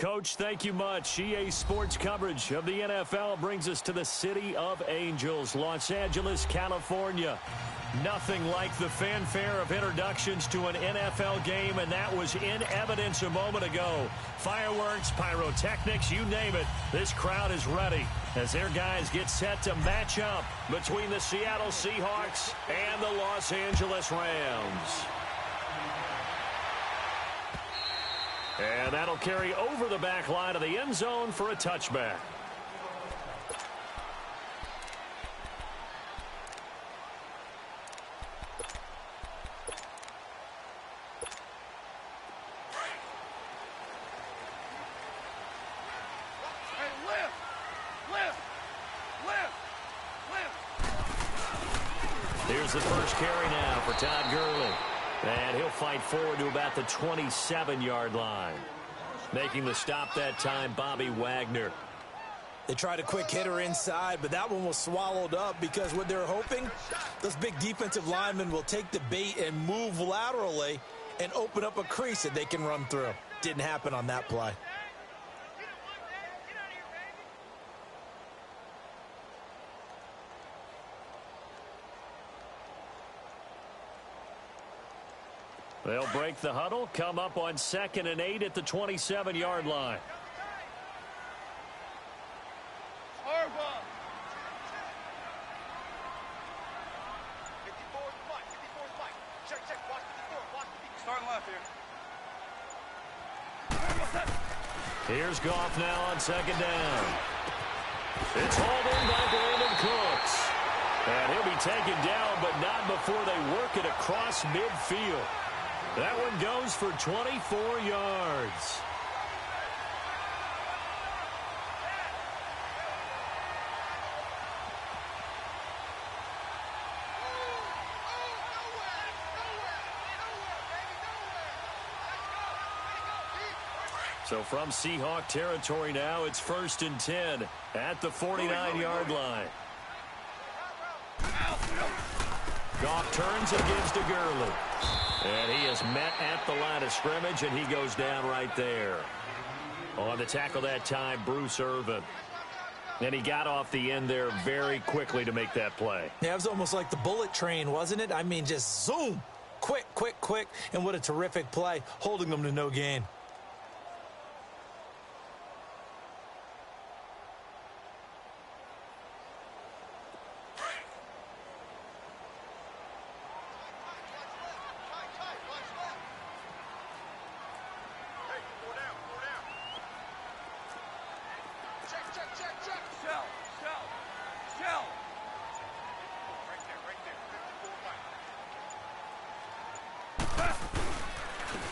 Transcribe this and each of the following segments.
Coach, thank you much. EA Sports coverage of the NFL brings us to the City of Angels, Los Angeles, California. Nothing like the fanfare of introductions to an NFL game, and that was in evidence a moment ago. Fireworks, pyrotechnics, you name it. This crowd is ready as their guys get set to match up between the Seattle Seahawks and the Los Angeles Rams. And that'll carry over the back line of the end zone for a touchback. Here's the first carry now for Todd Gurley. And he'll fight forward to about the 27-yard line. Making the stop that time, Bobby Wagner. They tried a quick hitter inside, but that one was swallowed up because what they're hoping, those big defensive linemen will take the bait and move laterally and open up a crease that they can run through. Didn't happen on that play. They'll break the huddle, come up on 2nd and 8 at the 27-yard line. Starting left here. Here's Goff now on 2nd down. It's hauled in by Brandon Cooks. And he'll be taken down, but not before they work it across midfield. That one goes for 24 yards. So from Seahawk territory now, it's 1st and 10 at the 49-yard line. Goff turns and gives to Gurley. And he is met at the line of scrimmage, and he goes down right there. On the tackle that time, Bruce Irvin. And he got off the end there very quickly to make that play. Yeah, it was almost like the bullet train, wasn't it? I mean, just zoom. Quick, quick, quick. And what a terrific play, holding them to no gain.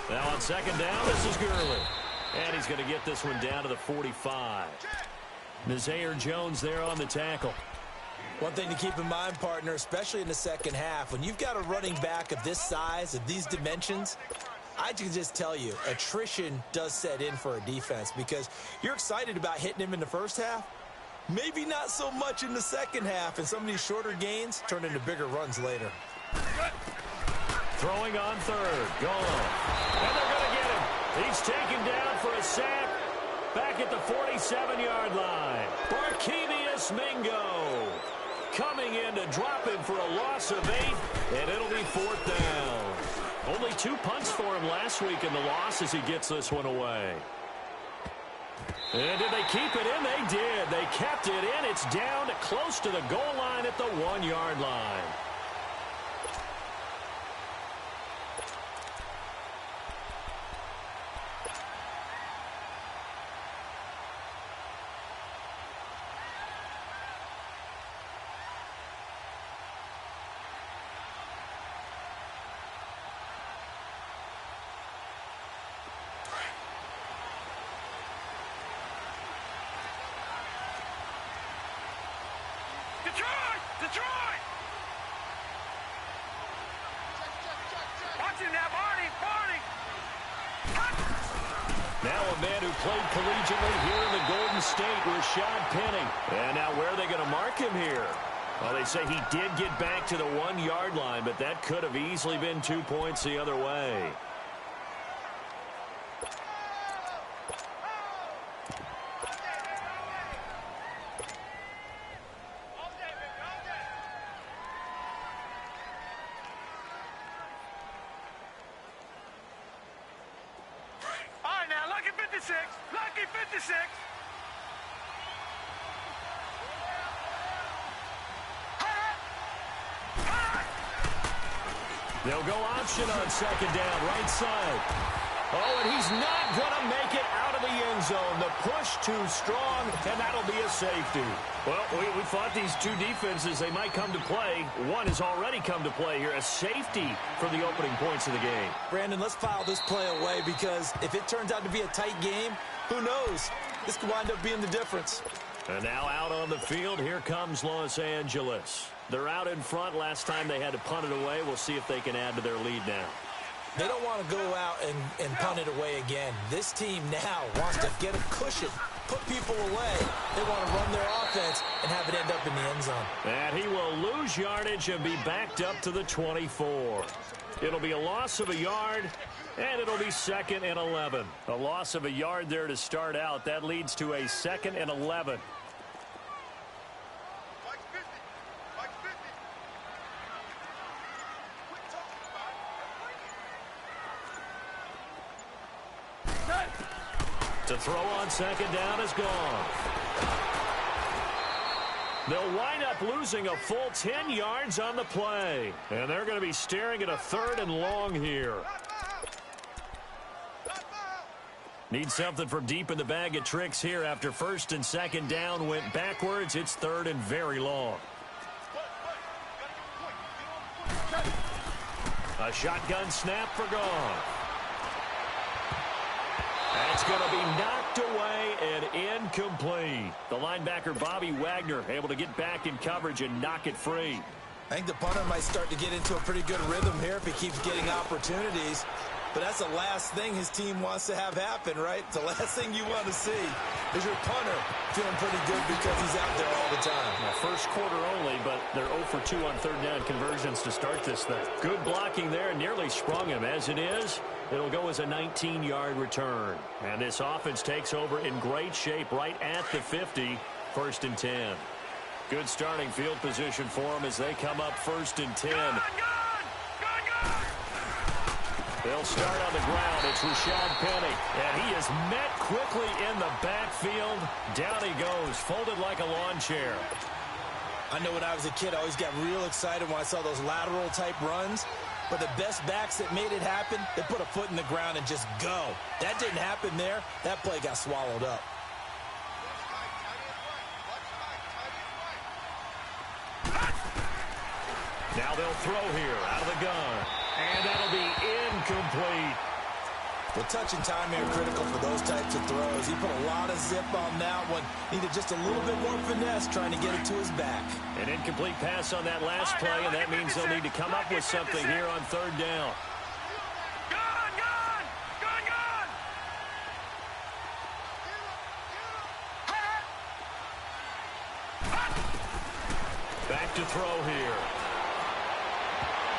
Now on 2nd down, this is Gurley. And he's going to get this one down to the 45. Nazir Jones there on the tackle. One thing to keep in mind, partner, especially in the second half, when you've got a running back of this size, of these dimensions, I can just tell you, attrition does set in for a defense because you're excited about hitting him in the first half. Maybe not so much in the second half, and some of these shorter gains turn into bigger runs later. Throwing on 3rd. Gone. And they're going to get him. He's taken down for a sack back at the 47-yard line. Barkevius Mingo coming in to drop him for a loss of 8, and it'll be 4th down. Only 2 punts for him last week in the loss as he gets this one away. And did they keep it in? They did. They kept it in. It's down to close to the goal line at the 1-yard line. Detroit! Watch him now, Barney! Now a man who played collegiately here in the Golden State, Rashad Penny. And now where are they going to mark him here? Well, they say he did get back to the 1-yard line, but that could have easily been 2 points the other way. 56. Lucky 56. They'll go option on second down, right side. Oh, and he's not going to make it out of the end zone. The push too strong, and that'll be a safety. Well, we thought these two defenses, they might come to play. One has already come to play here, a safety for the opening points of the game. Brandon, let's file this play away because if it turns out to be a tight game, who knows? This could wind up being the difference. And now out on the field, here comes Los Angeles. They're out in front. Last time they had to punt it away. We'll see if they can add to their lead now. They don't want to go out and punt it away again. This team now wants to get a cushion, put people away. They want to run their offense and have it end up in the end zone. And he will lose yardage and be backed up to the 24. It'll be a loss of a yard, and it'll be 2nd and 11. A loss of a yard there to start out. That leads to a 2nd and 11. To throw on second down is gone. They'll wind up losing a full 10 yards on the play. And they're going to be staring at a 3rd and long here. Need something from deep in the bag of tricks here after 1st and 2nd down went backwards. It's 3rd and very long. A shotgun snap for Goff. That's going to be knocked away and incomplete. The linebacker, Bobby Wagner, able to get back in coverage and knock it free. I think the punter might start to get into a pretty good rhythm here if he keeps getting opportunities. But that's the last thing his team wants to have happen, right? The last thing you want to see is your punter feeling pretty good because he's out there all the time. Now, first quarter only, but they're 0 for 2 on 3rd down conversions to start this thing. Good blocking there, nearly sprung him. As it is, it'll go as a 19-yard return. And this offense takes over in great shape right at the 50, 1st and 10. Good starting field position for them as they come up 1st and 10. They'll start on the ground. It's Rashad Penny. And he is met quickly in the backfield. Down he goes, folded like a lawn chair. I know when I was a kid, I always got real excited when I saw those lateral-type runs. But the best backs that made it happen, they put a foot in the ground and just go. That didn't happen there. That play got swallowed up. Now they'll throw here out of the gun. And that'll be incomplete. The touch and time are critical for those types of throws. He put a lot of zip on that one. Needed just a little bit more finesse trying to get it to his back. An incomplete pass on that last play, and that means they'll need to come up with something here on 3rd down. Back to throw here.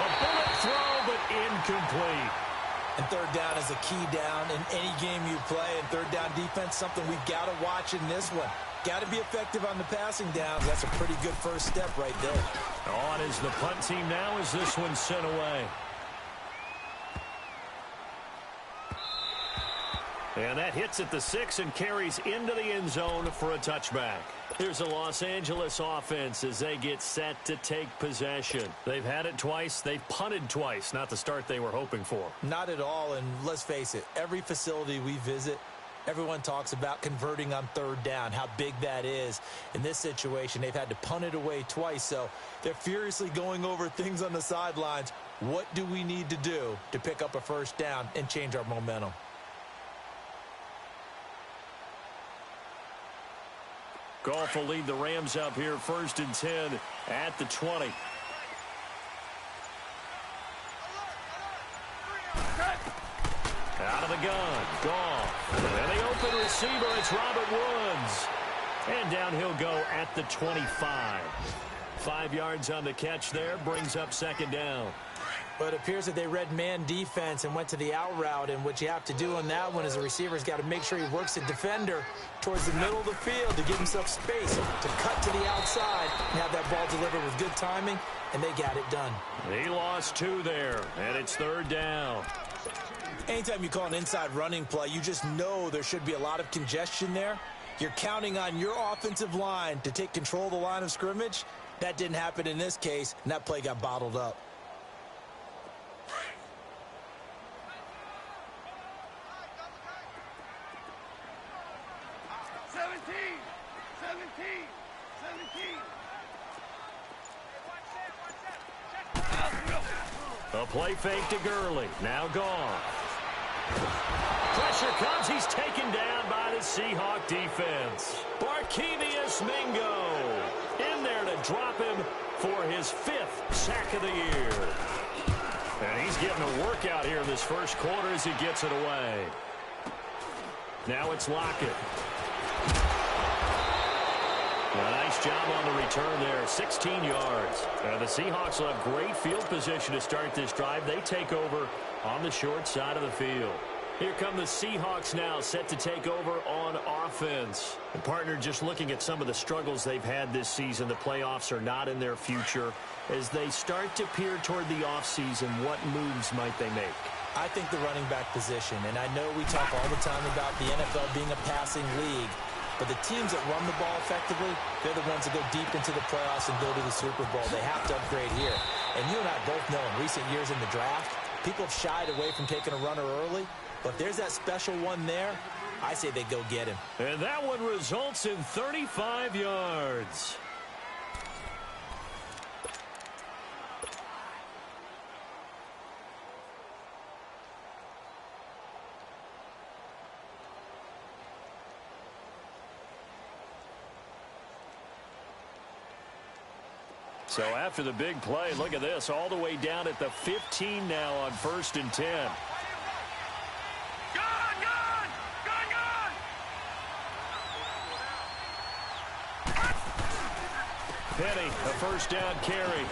A bullet throw, but incomplete. And 3rd down is a key down in any game you play. And 3rd down defense, something we've got to watch in this one. Got to be effective on the passing downs. That's a pretty good first step right there. On is the punt team now as this one's sent away. And that hits at the 6 and carries into the end zone for a touchback. Here's a Los Angeles offense as they get set to take possession. They've had it twice. They've punted twice. Not the start they were hoping for. Not at all, and let's face it, every facility we visit, everyone talks about converting on 3rd down, how big that is. In this situation, they've had to punt it away twice, so they're furiously going over things on the sidelines. What do we need to do to pick up a 1st down and change our momentum? Goff will lead the Rams up here 1st and 10 at the 20. Out of the gun, Goff. And the open receiver, it's Robert Woods. And down he'll go at the 25. 5 yards on the catch there, brings up 2nd down. But it appears that they read man defense and went to the out route, and what you have to do on that one is the receiver's got to make sure he works the defender towards the middle of the field to give himself space to cut to the outside and have that ball delivered with good timing, and they got it done. He lost 2 there, and it's 3rd down. Anytime you call an inside running play, you just know there should be a lot of congestion there. You're counting on your offensive line to take control of the line of scrimmage. That didn't happen in this case, and that play got bottled up. A play fake to Gurley. Now gone. Pressure comes. He's taken down by the Seahawk defense. Barkevious Mingo in there to drop him for his 5th sack of the year. And he's getting a workout here in this first quarter as he gets it away. Now it's Lockett. A nice job on the return there, 16 yards. The Seahawks will have great field position to start this drive. They take over on the short side of the field. Here come the Seahawks now, set to take over on offense. And partner, just looking at some of the struggles they've had this season, the playoffs are not in their future. As they start to peer toward the offseason, what moves might they make? I think the running back position, and I know we talk all the time about the NFL being a passing league, but the teams that run the ball effectively, they're the ones that go deep into the playoffs and go to the Super Bowl. They have to upgrade here. And you and I both know in recent years in the draft, people have shied away from taking a runner early. But if there's that special one there, I say they go get him. And that one results in 35 yards. So after the big play, look at this, all the way down at the 15 now on 1st and 10. Penny, a first down carry.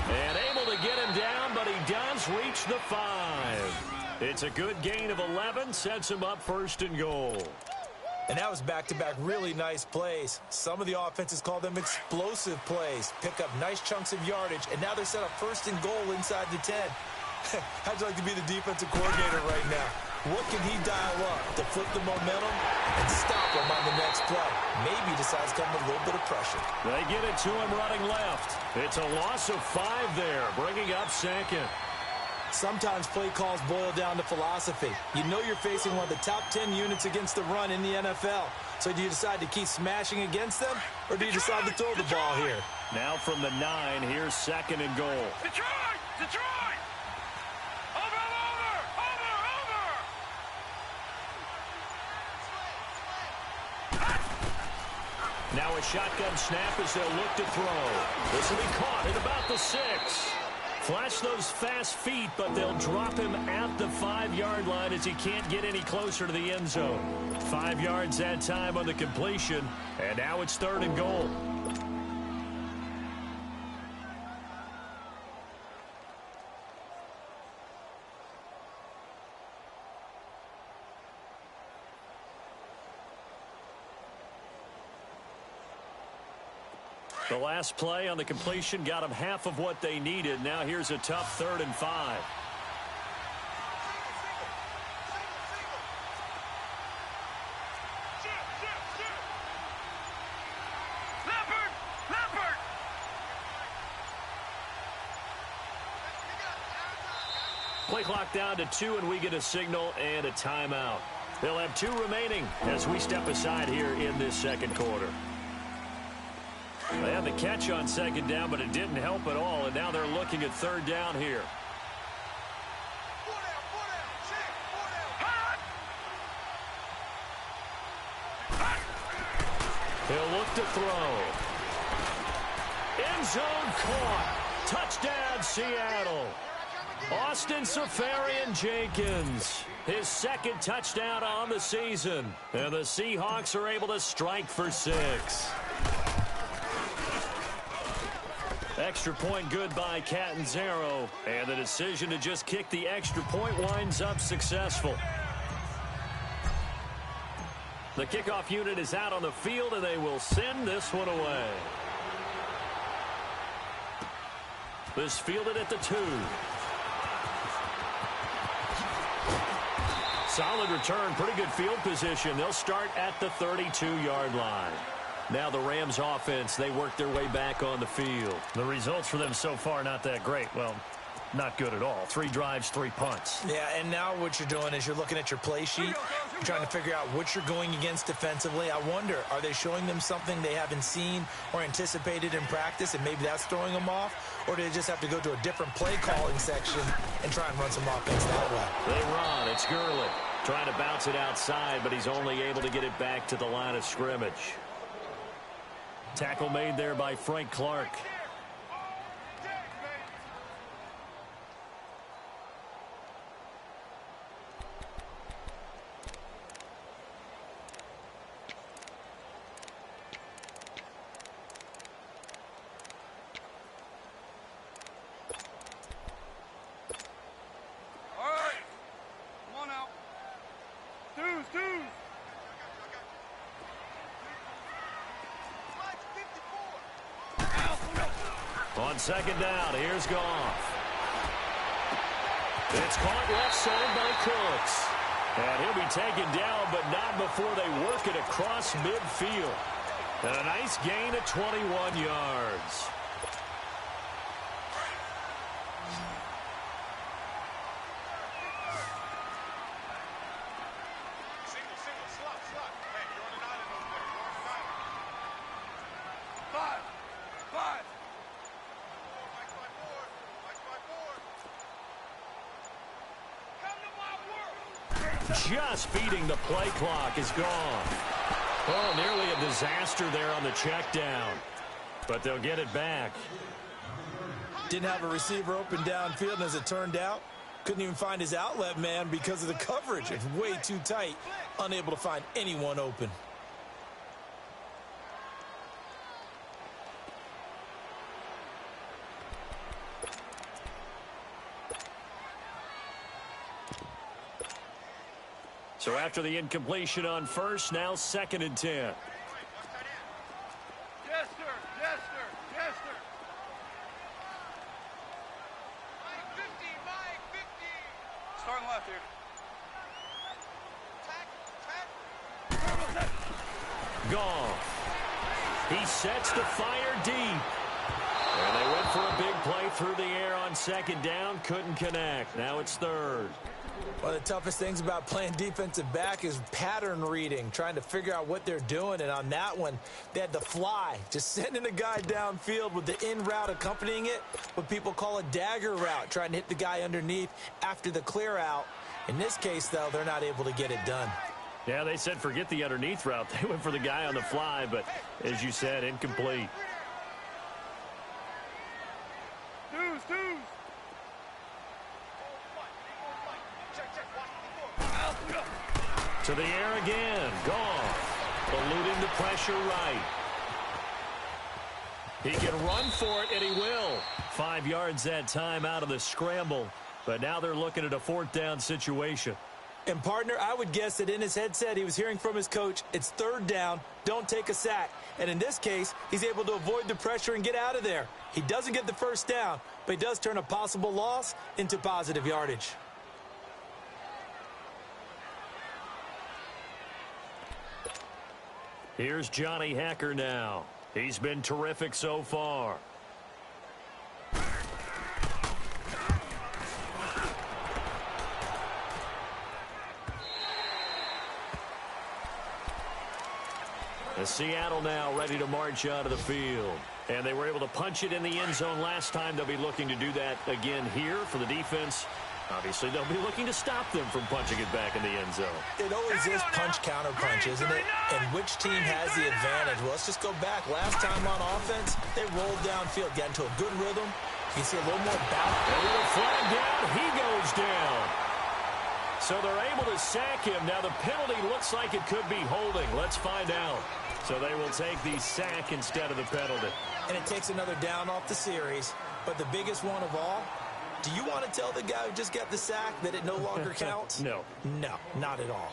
And able to get him down, but he does reach the 5. It's a good gain of 11, sets him up 1st and goal. And that was back-to-back really nice plays. Some of the offenses call them explosive plays. Pick up nice chunks of yardage, and now they're set up 1st and goal inside the 10. How'd you like to be the defensive coordinator right now? What can he dial up to flip the momentum and stop him on the next play? Maybe he decides to come with a little bit of pressure. They get it to him running left. It's a loss of 5 there, bringing up 2nd. Sometimes play calls boil down to philosophy. You know you're facing one of the top 10 units against the run in the NFL. So do you decide to keep smashing against them, or do you decide to throw the ball here? Now from the 9, here's 2nd and goal. Detroit! Detroit! Over! Now a shotgun snap as they'll look to throw. This will be caught at about the 6. Flash those fast feet, but they'll drop him at the 5-yard line as he can't get any closer to the end zone. 5 yards that time on the completion, and now it's 3rd and goal. The last play on the completion got them half of what they needed. Now here's a tough 3rd and 5. Play clock down to 2, and we get a signal and a timeout. They'll have 2 remaining as we step aside here in this 2nd quarter. They had the catch on 2nd down, but it didn't help at all, and now they're looking at 3rd down here. He'll look to throw. End zone caught. Touchdown, Seattle. Austin Seferian-Jenkins, his 2nd touchdown on the season. And the Seahawks are able to strike for 6. Extra point good by Catanzaro, and the decision to just kick the extra point winds up successful. The kickoff unit is out on the field, and they will send this one away. This fielded at the 2. solid return, pretty good field position. They'll start at the 32-yard line. Now the Rams offense, they work their way back on the field. The results for them so far not that great. Well, not good at all. 3 drives, 3 punts. Yeah, and now what you're doing is you're looking at your play sheet. You're trying to figure out what you're going against defensively. I wonder, are they showing them something they haven't seen or anticipated in practice, and maybe that's throwing them off? Or do they just have to go to a different play calling section and try and run some offense that way? They run. It's Gurley trying to bounce it outside, but he's only able to get it back to the line of scrimmage. Tackle made there by Frank Clark. On second down, here's Goff. It's caught left side by Cooks. And he'll be taken down, but not before they work it across midfield. And a nice gain of 21 yards. Just beating the play clock is gone. Oh, nearly a disaster there on the check down. But they'll get it back. Didn't have a receiver open downfield, and as it turned out, couldn't even find his outlet man because of the coverage. It's way too tight, unable to find anyone open. So after the incompletion on first, now 2nd and 10. Yes, sir. Yes, sir. Yes, sir. Mike 50. Starting left here. Goff. He sets the fire deep. And they went for a big play through the air on 2nd down. Couldn't connect. Now it's 3rd. One of the toughest things about playing defensive back is pattern reading, trying to figure out what they're doing. And on that one, they had to fly, just sending a guy downfield with the in route accompanying it, what people call a dagger route, trying to hit the guy underneath after the clear out. In this case, though, they're not able to get it done. Yeah, they said forget the underneath route. They went for the guy on the fly, but as you said, incomplete. To the air again. Goff eluding the pressure right. He can run for it, and he will. 5 yards that time out of the scramble. But now they're looking at a 4th down situation. And, partner, I would guess that in his headset he was hearing from his coach, it's 3rd down, don't take a sack. And in this case, he's able to avoid the pressure and get out of there. He doesn't get the 1st down, but he does turn a possible loss into positive yardage. Here's Johnny Hekker now. He's been terrific so far. As Seattle now ready to march out of the field. And they were able to punch it in the end zone last time. They'll be looking to do that again here for the defense. Obviously, they'll be looking to stop them from punching it back in the end zone. It always is punch-counter-punch, isn't it? And which team has the advantage? Well, let's just go back. Last time on offense, they rolled downfield, got into a good rhythm. You see a little more bounce. And with a flag down, he goes down. So they're able to sack him. Now the penalty looks like it could be holding. Let's find out. So they will take the sack instead of the penalty. And it takes another down off the series. But the biggest one of all, do you want to tell the guy who just got the sack that it no longer counts? No. No, not at all.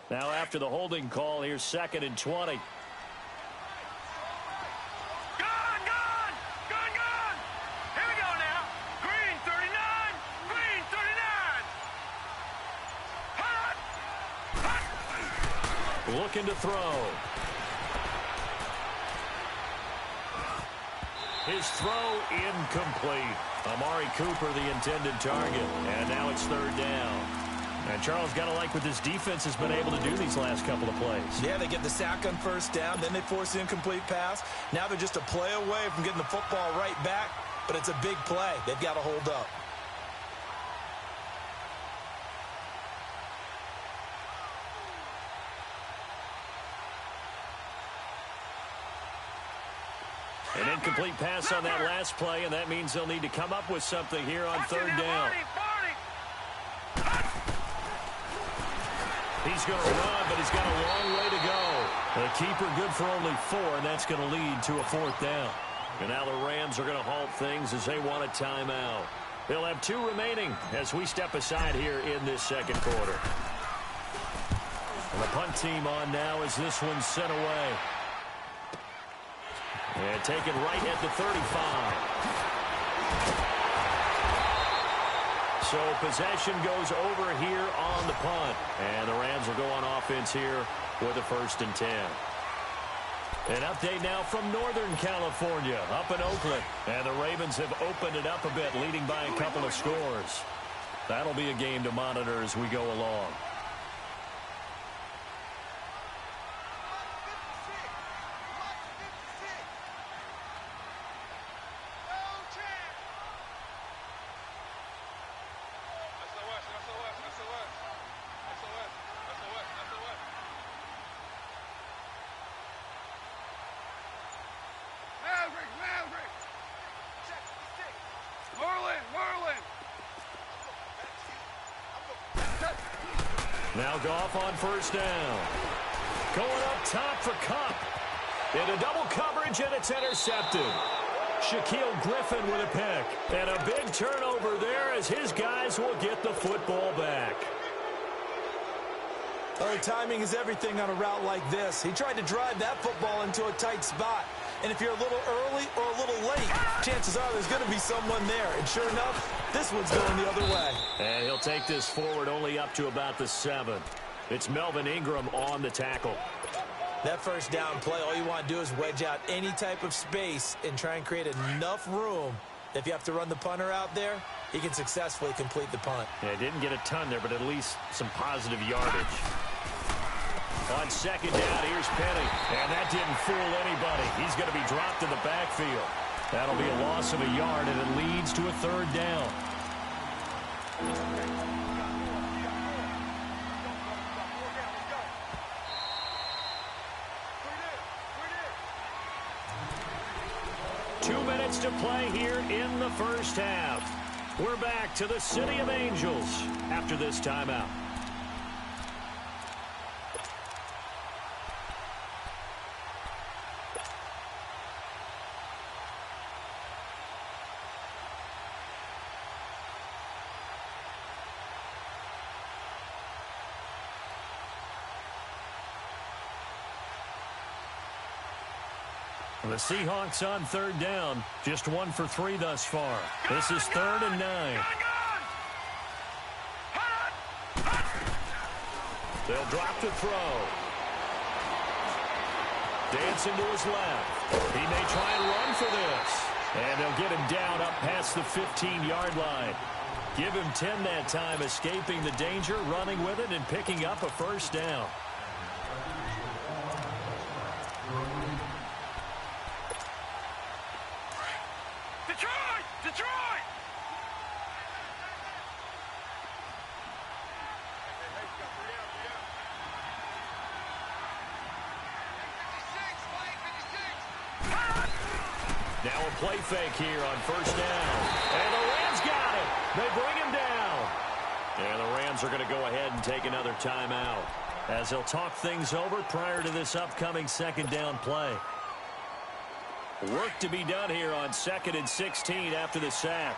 Now after the holding call, here's 2nd and 20. Gone! Here we go now. Green. looking to throw. His throw incomplete. Amari Cooper, the intended target. And now it's third down. And Charles, got to like what this defense has been able to do these last couple of plays. Yeah, they get the sack on first down, then they force the incomplete pass. Now they're just a play away from getting the football right back, but it's a big play. They've got to hold up. An incomplete pass on that last play, and that means they'll need to come up with something here on third down. He's going to run, but he's got a long way to go. The keeper good for only 4, and that's going to lead to a fourth down. And now the Rams are going to halt things as they want a timeout. They'll have 2 remaining as we step aside here in this second quarter. And the punt team on now as this one's sent away. And taken right at the 35. So possession goes over here on the punt. And the Rams will go on offense here with a 1st and 10. An update now from Northern California, up in Oakland. And the Ravens have opened it up a bit, leading by a couple of scores. That'll be a game to monitor as we go along. Now Goff on first down. Going up top for Kupp. Into double coverage, and it's intercepted. Shaquille Griffin with a pick. And a big turnover there as his guys will get the football back. Oh, timing is everything on a route like this. He tried to drive that football into a tight spot. And if you're a little early or a little late, chances are there's going to be someone there. And sure enough, this one's going the other way. And he'll take this forward only up to about the 7. It's Melvin Ingram on the tackle. That first down play, all you want to do is wedge out any type of space and try and create enough room. If you have to run the punter out there, he can successfully complete the punt. Yeah, didn't get a ton there, but at least some positive yardage. On second down, here's Penny. And that didn't fool anybody. He's going to be dropped in the backfield. That'll be a loss of a yard, and it leads to a third down. To play here in the first half. We're back to the City of Angels after this timeout. The Seahawks on third down. Just 1 for 3 thus far. This is 3rd and 9. They'll drop to throw. Dancing to his left. He may try and run for this. And they'll get him down up past the 15-yard line. Give him 10 that time, escaping the danger, running with it, and picking up a first down. Now a play fake here on first down. And the Rams got it. They bring him down. And the Rams are going to go ahead and take another timeout as they'll talk things over prior to this upcoming second down play. Work to be done here on 2nd and 16 after the sack.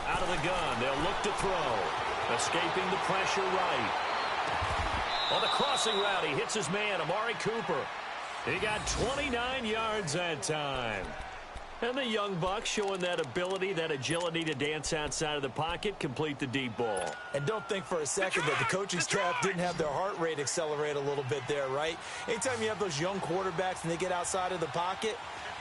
Out of the gun, they'll look to throw. Escaping the pressure right. On the crossing route, he hits his man, Amari Cooper. He got 29 yards that time. And the young buck showing that ability, that agility to dance outside of the pocket, complete the deep ball. And don't think for a second that the coaching staff didn't have their heart rate accelerate a little bit there, right? Anytime you have those young quarterbacks and they get outside of the pocket,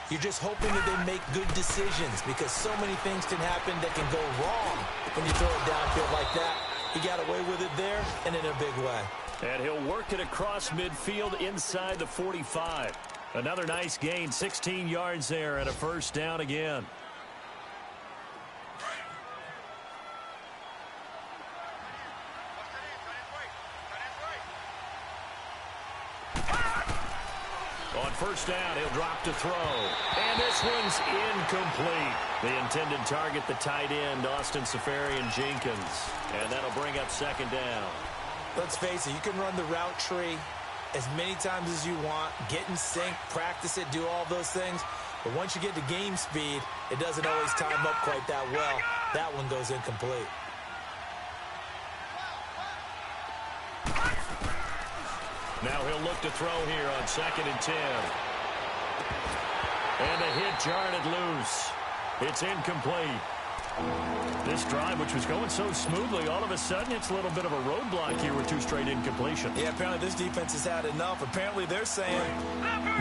you're just hoping that they make good decisions because so many things can happen that can go wrong when you throw it downfield like that. He got away with it there and in a big way. And he'll work it across midfield inside the 45. Another nice gain, 16 yards there and a first down again. On first down, he'll drop to throw. And this one's incomplete. The intended target, the tight end, Austin Safarian-Jenkins. And that'll bring up second down. Let's face it, you can run the route tree as many times as you want, get in sync, practice it, do all those things. But once you get to game speed, it doesn't always time up quite that well. That one goes incomplete. Now he'll look to throw here on 2nd and 10. And the hit jarred it loose. It's incomplete. This drive, which was going so smoothly, all of a sudden it's a little bit of a roadblock here with 2 straight incompletions. Yeah, apparently this defense has had enough. Apparently they're saying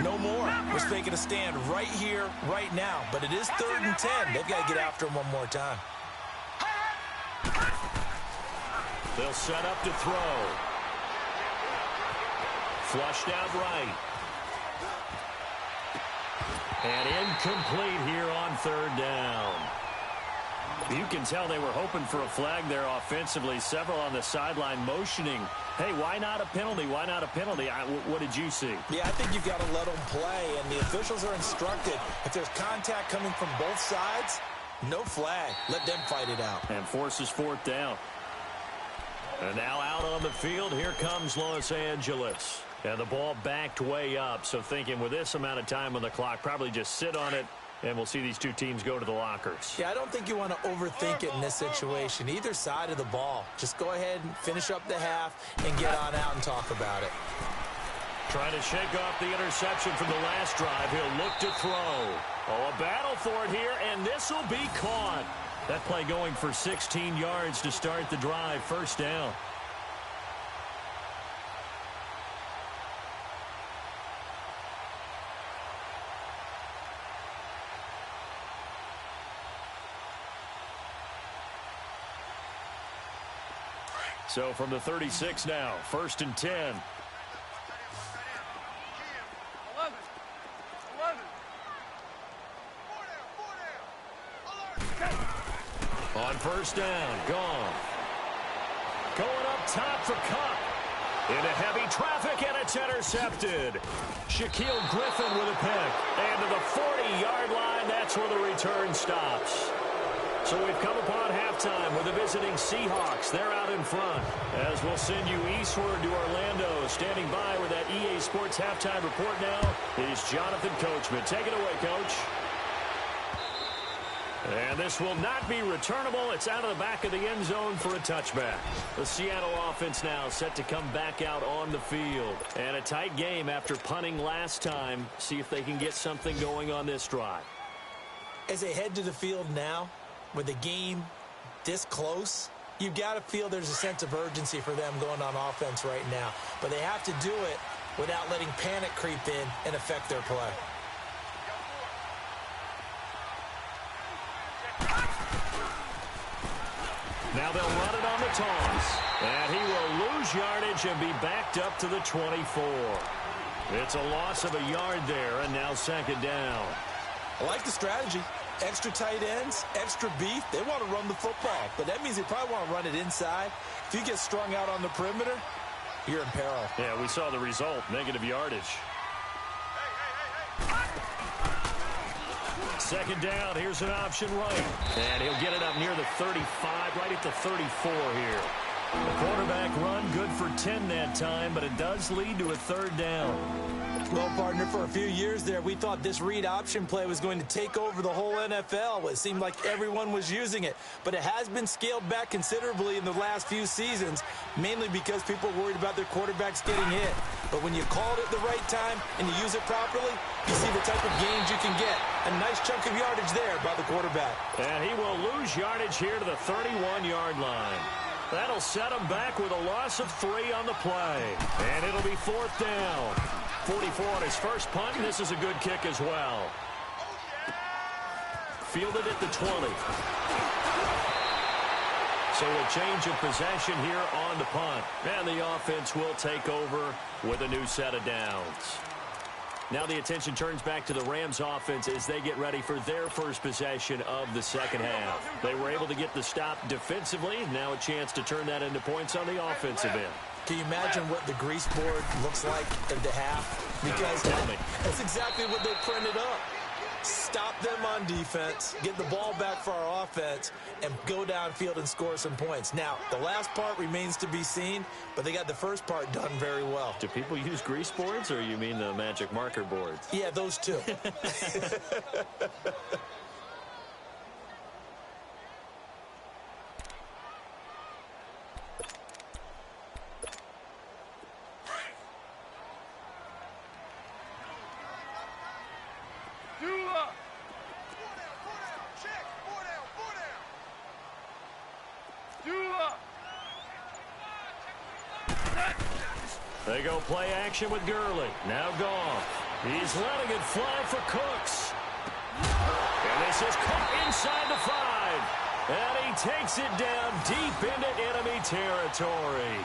no more. We're making a stand right here, right now. But it is 3rd and 10. They've got to get after him one more time. They'll set up to throw. Flushed out right. And incomplete here on 3rd down. You can tell they were hoping for a flag there offensively. Several on the sideline motioning, hey, why not a penalty? Why not a penalty? What did you see? Yeah, I think you've got to let them play, and the officials are instructed. If there's contact coming from both sides, no flag. Let them fight it out. And forces 4th down. And now out on the field, here comes Los Angeles. And the ball backed way up, so thinking with this amount of time on the clock, probably just sit on it, and we'll see these 2 teams go to the lockers. Yeah, I don't think you want to overthink it in this situation. Either side of the ball. Just go ahead and finish up the half and get on out and talk about it. Trying to shake off the interception from the last drive. He'll look to throw. Oh, a battle for it here, and this will be caught. That play going for 16 yards to start the drive. First down. So from the 36 now, 1st and 10. 11. On first down, gone. Going up top for Cup. Into heavy traffic, and it's intercepted. Shaquille Griffin with a pick. And to the 40-yard line, that's where the return stops. So we've come upon halftime with the visiting Seahawks. They're out in front. As we'll send you eastward to Orlando. Standing by with that EA Sports halftime report now is Jonathan Coachman. Take it away, Coach. And this will not be returnable. It's out of the back of the end zone for a touchback. The Seattle offense now set to come back out on the field. And a tight game after punting last time. See if they can get something going on this drive. As they head to the field now, with the game this close, you've got to feel there's a sense of urgency for them going on offense right now. But they have to do it without letting panic creep in and affect their play. Now they'll run it on the toss. And he will lose yardage and be backed up to the 24. It's a loss of a yard there, and now 2nd down. I like the strategy. Extra tight ends, extra beef. They want to run the football, but that means they probably want to run it inside. If you get strung out on the perimeter, you're in peril. Yeah, we saw the result, negative yardage. 2nd down, here's an option right. And he'll get it up near the 35, right at the 34 here. The quarterback run, good for 10 that time, but it does lead to a 3rd down. Well, partner, for a few years there, we thought this read option play was going to take over the whole NFL. It seemed like everyone was using it. But it has been scaled back considerably in the last few seasons, mainly because people are worried about their quarterbacks getting hit. But when you call it at the right time and you use it properly, you see the type of gains you can get. A nice chunk of yardage there by the quarterback. And he will lose yardage here to the 31-yard line. That'll set him back with a loss of 3 on the play. And it'll be 4th down. 44 on his first punt, and this is a good kick as well. Fielded at the 20. So a change of possession here on the punt. And the offense will take over with a new set of downs. Now the attention turns back to the Rams offense as they get ready for their first possession of the second half. They were able to get the stop defensively. Now a chance to turn that into points on the offensive end. Can you imagine what the grease board looks like at the half? Because that's exactly what they printed up. Stop them on defense, get the ball back for our offense, and go downfield and score some points. Now, the last part remains to be seen, but they got the first part done very well. Do people use grease boards, or you mean the magic marker boards? Yeah, those two. They go play action with Gurley. Now Goff. He's letting it fly for Cooks. And this is caught inside the 5. And he takes it down deep into enemy territory.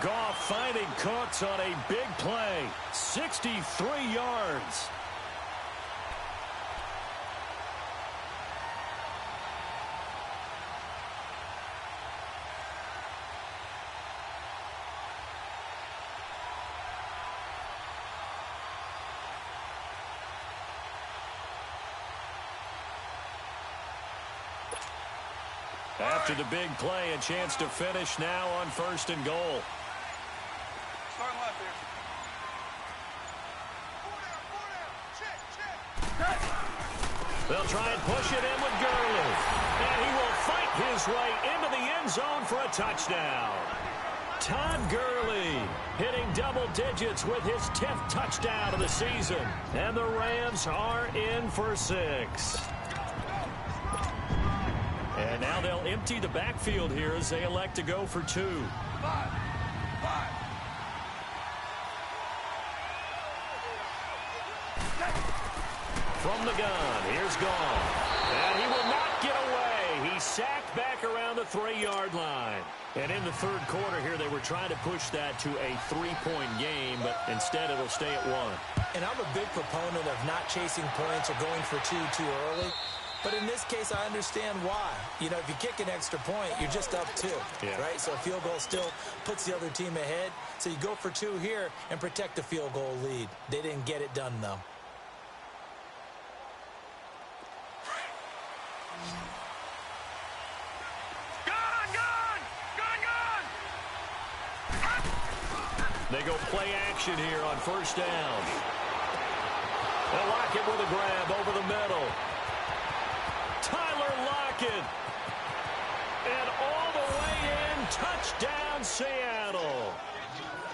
Goff finding Cooks on a big play. 63 yards. After the big play, a chance to finish now on 1st and goal. Start left here. They'll try and push it in with Gurley. And he will fight his way into the end zone for a touchdown. Todd Gurley hitting double digits with his 10th touchdown of the season. And the Rams are in for 6. And now they'll empty the backfield here as they elect to go for 2. From the gun, here's Goff. And he will not get away. He's sacked back around the 3-yard line. And in the third quarter here, they were trying to push that to a 3-point game, but instead it'll stay at 1. And I'm a big proponent of not chasing points or going for 2 too early. But in this case, I understand why. You know, if you kick an extra point, you're just up 2, right? So a field goal still puts the other team ahead. So you go for 2 here and protect the field goal lead. They didn't get it done, though. They go play action here on 1st down. They'll lock it with a grab over the middle. Tyler Lockett. And all the way in, touchdown Seattle.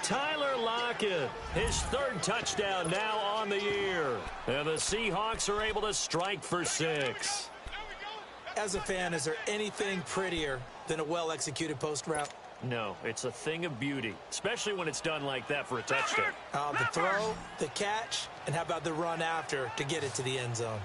Tyler Lockett, his 3rd touchdown now on the year. And the Seahawks are able to strike for 6. As a fan, is there anything prettier than a well-executed post route? No, it's a thing of beauty, especially when it's done like that for a touchdown. The throw, the catch, and how about the run after to get it to the end zone?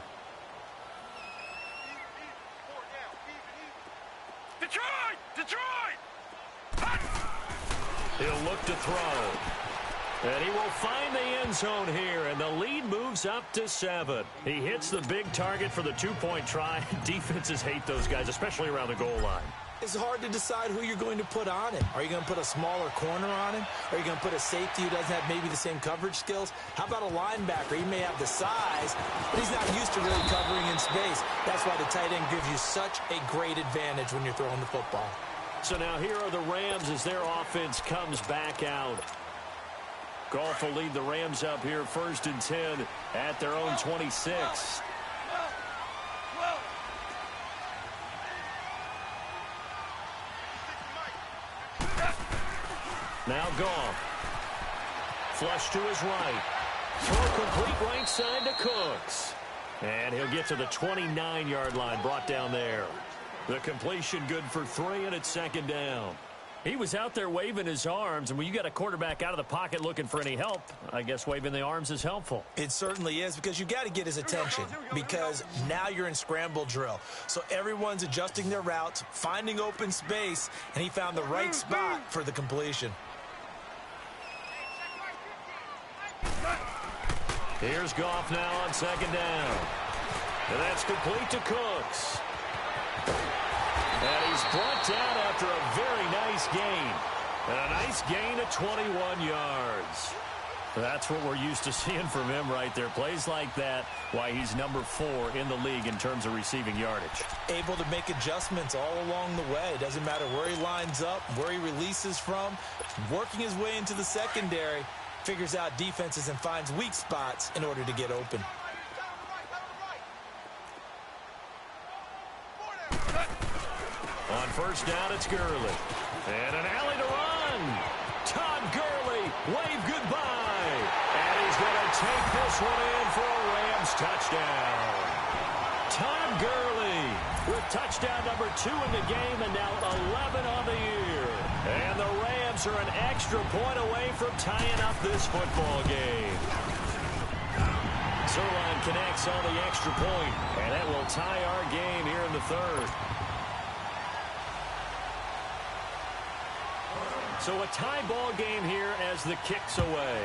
He'll look to throw. And he will find the end zone here, and the lead moves up to 7. He hits the big target for the 2-point try. Defenses hate those guys, especially around the goal line. It's hard to decide who you're going to put on him. Are you going to put a smaller corner on him? Are you going to put a safety who doesn't have maybe the same coverage skills? How about a linebacker? He may have the size, but he's not used to really covering in space. That's why the tight end gives you such a great advantage when you're throwing the football. So now here are the Rams as their offense comes back out. Goff will lead the Rams up here 1st and 10 at their own 26. Now Goff. Flush to his right. Throw complete right side to Cooks. And he'll get to the 29-yard line, brought down there. The completion good for 3, and it's 2nd down. He was out there waving his arms, and when you got a quarterback out of the pocket looking for any help, I guess waving the arms is helpful. It certainly is, because you got to get his attention, because now you're in scramble drill. So everyone's adjusting their routes, finding open space, and he found the right spot for the completion. Here's Goff now on 2nd down. And that's complete to Cooks. And he's brought down after a very nice gain. And a nice gain of 21 yards. That's what we're used to seeing from him right there. Plays like that, why he's number 4 in the league in terms of receiving yardage. Able to make adjustments all along the way. Doesn't matter where he lines up, where he releases from. Working his way into the secondary. Figures out defenses and finds weak spots in order to get open. On 1st down, it's Gurley. And an alley to run. Todd Gurley, wave goodbye. And he's going to take this one in for a Rams touchdown. Todd Gurley with touchdown number 2 in the game, and now 11 on the year. And the Rams are an extra point away from tying up this football game. Zerline connects on the extra point, and that will tie our game here in the 3rd. So a tie ball game here as the kick's away.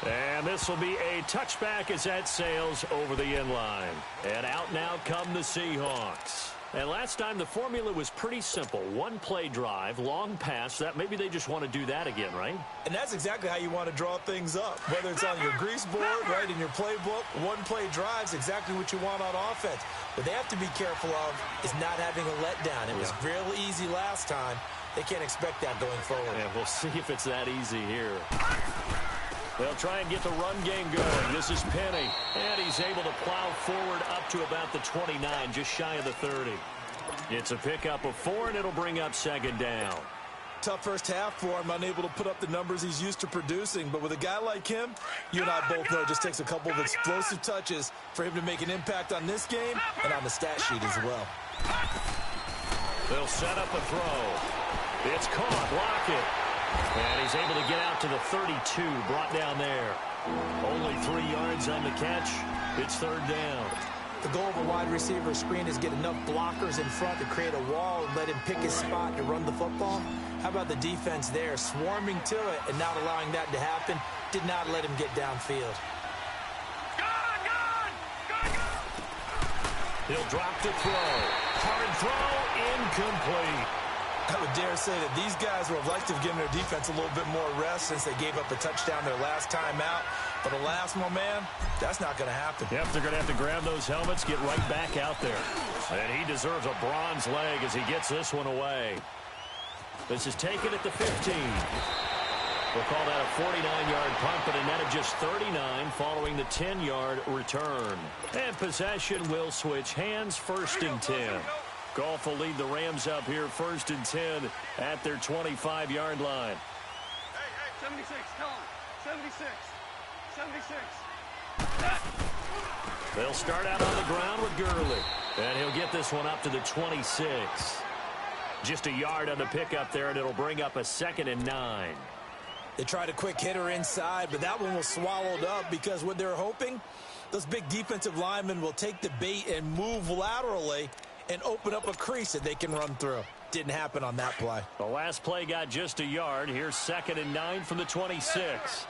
And this will be a touchback as that sails over the end line. And out now come the Seahawks. And last time the formula was pretty simple. 1-play drive, long pass. That maybe they just want to do that again, right? And that's exactly how you want to draw things up. Whether it's on your grease board, right, in your playbook, 1-play drive's exactly what you want on offense. What they have to be careful of is not having a letdown. It was real easy last time. They can't expect that going forward. Yeah, we'll see if it's that easy here. They'll try and get the run game going. This is Penny. And he's able to plow forward up to about the 29, just shy of the 30. It's a pickup of 4, and it'll bring up 2nd down. Tough first half for him, unable to put up the numbers he's used to producing. But with a guy like him, you and I both know it just takes a couple of explosive touches for him to make an impact on this game and on the stat sheet as well. They'll set up a throw. It's caught. Lockett. And he's able to get out to the 32, brought down there. Only 3 yards on the catch. It's 3rd down. The goal of a wide receiver screen is get enough blockers in front to create a wall and let him pick his spot to run the football. How about the defense there, swarming to it and not allowing that to happen? Did not let him get downfield. He'll drop to throw. Hard throw, incomplete. I would dare say that these guys would have liked to have given their defense a little bit more rest since they gave up a touchdown their last time out. But alas, my man, that's not going to happen. Yep, they're going to have to grab those helmets, get right back out there. And he deserves a bronze leg as he gets this one away. This is taken at the 15. We'll call that a 49-yard punt, but a net of just 39 following the 10-yard return. And possession will switch hands, 1st and 10. Goff will lead the Rams up here 1st and 10 at their 25-yard line. Hey, 76, tell him. 76. 76. They'll start out on the ground with Gurley. And he'll get this one up to the 26. Just a yard on the pickup there, and it'll bring up a 2nd and 9. They tried a quick hitter inside, but that one was swallowed up because what they're hoping, those big defensive linemen will take the bait and move laterally and open up a crease that they can run through. Didn't happen on that play. The last play got just a yard. Here's 2nd and 9 from the 26. Yes,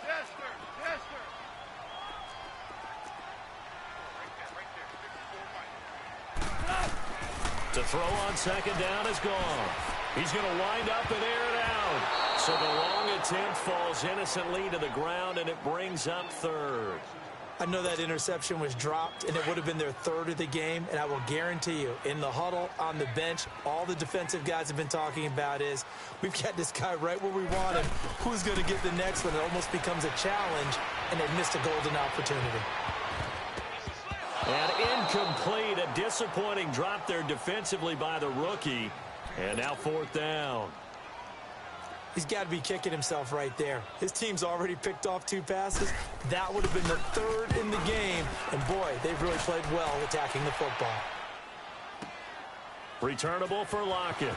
To throw on 2nd down is gone. He's going to wind up and air it out. So the long attempt falls innocently to the ground, and it brings up 3rd. I know that interception was dropped, and it would have been their third of the game, and I will guarantee you, in the huddle, on the bench, all the defensive guys have been talking about is, we've got this guy right where we want him. Who's going to get the next one? It almost becomes a challenge, and they've missed a golden opportunity. And incomplete, a disappointing drop there defensively by the rookie. And now fourth down. He's got to be kicking himself right there. His team's already picked off 2 passes. That would have been the third in the game. And, boy, they've really played well attacking the football. Returnable for Lockett.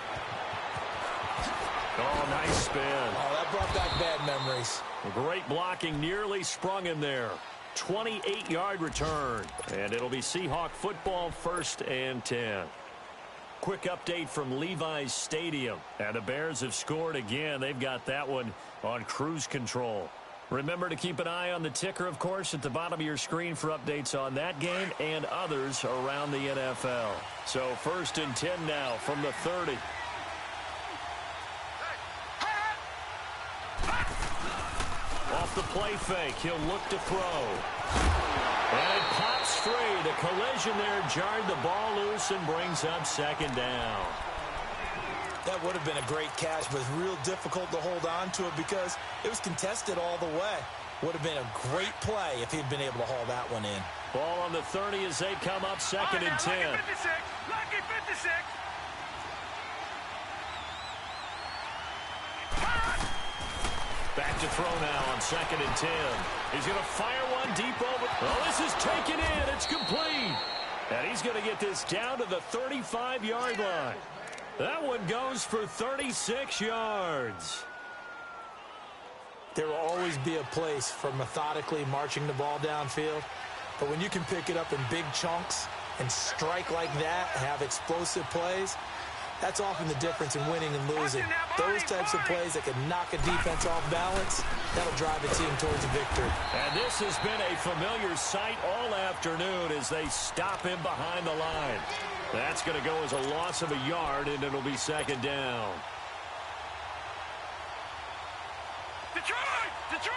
Oh, nice spin. Oh, that brought back bad memories. Great blocking, nearly sprung him there. 28-yard return. And it'll be Seahawk football, 1st and 10. Quick update from Levi's Stadium. And the Bears have scored again. They've got that one on cruise control. Remember to keep an eye on the ticker, of course, at the bottom of your screen for updates on that game and others around the NFL. So 1st and 10 now from the 30. Off the play fake, he'll look to throw. And it pops free. The collision there jarred the ball loose and brings up 2nd down. That would have been a great catch, but it's real difficult to hold on to it because it was contested all the way. Would have been a great play if he'd been able to haul that one in. Ball on the 30 as they come up 2nd and 10. Lucky 56. Back to throw now on 2nd and 10. He's going to fire one deep over. Oh, this is taken in. It's complete. And he's going to get this down to the 35-yard line. That one goes for 36 yards. There will always be a place for methodically marching the ball downfield. But when you can pick it up in big chunks and strike like that, have explosive plays, that's often the difference in winning and losing. Those types of plays that can knock a defense off balance, that'll drive a team towards a victory. And this has been a familiar sight all afternoon as they stop him behind the line. That's going to go as a loss of a yard, and it'll be 2nd down. Detroit! Detroit!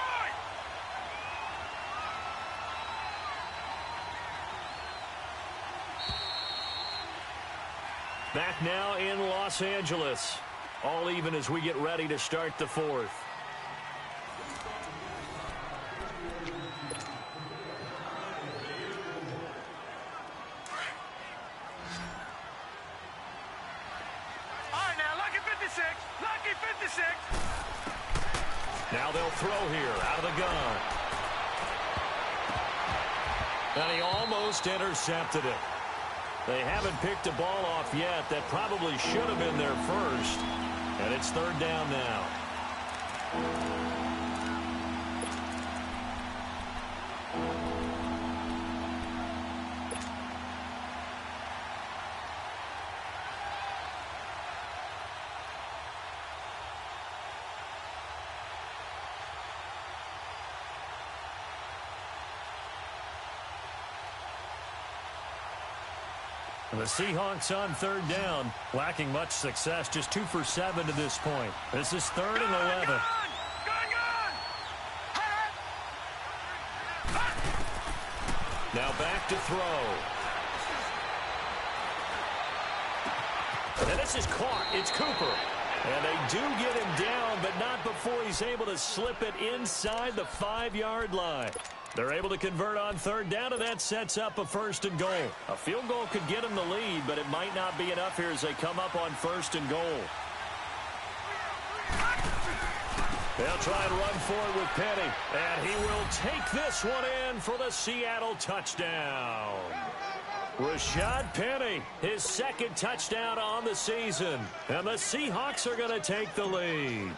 Back now in Los Angeles. All even as we get ready to start the 4th. All right, now, lucky 56. Lucky 56. Now they'll throw here out of the gun. And he almost intercepted it. They haven't picked a ball off yet. That probably should have been their first. And it's 3rd down now. The Seahawks on 3rd down, lacking much success, just 2 for 7 to this point. This is 3rd and 11. Now back to throw. And this is caught. It's Cooper. And they do get him down, but not before he's able to slip it inside the 5-yard line. They're able to convert on 3rd down, and that sets up a 1st and goal. A field goal could get them the lead, but it might not be enough here as they come up on 1st and goal. They'll try and run forward with Penny, and he will take this one in for the Seattle touchdown. Rashad Penny, his 2nd touchdown on the season, and the Seahawks are going to take the lead.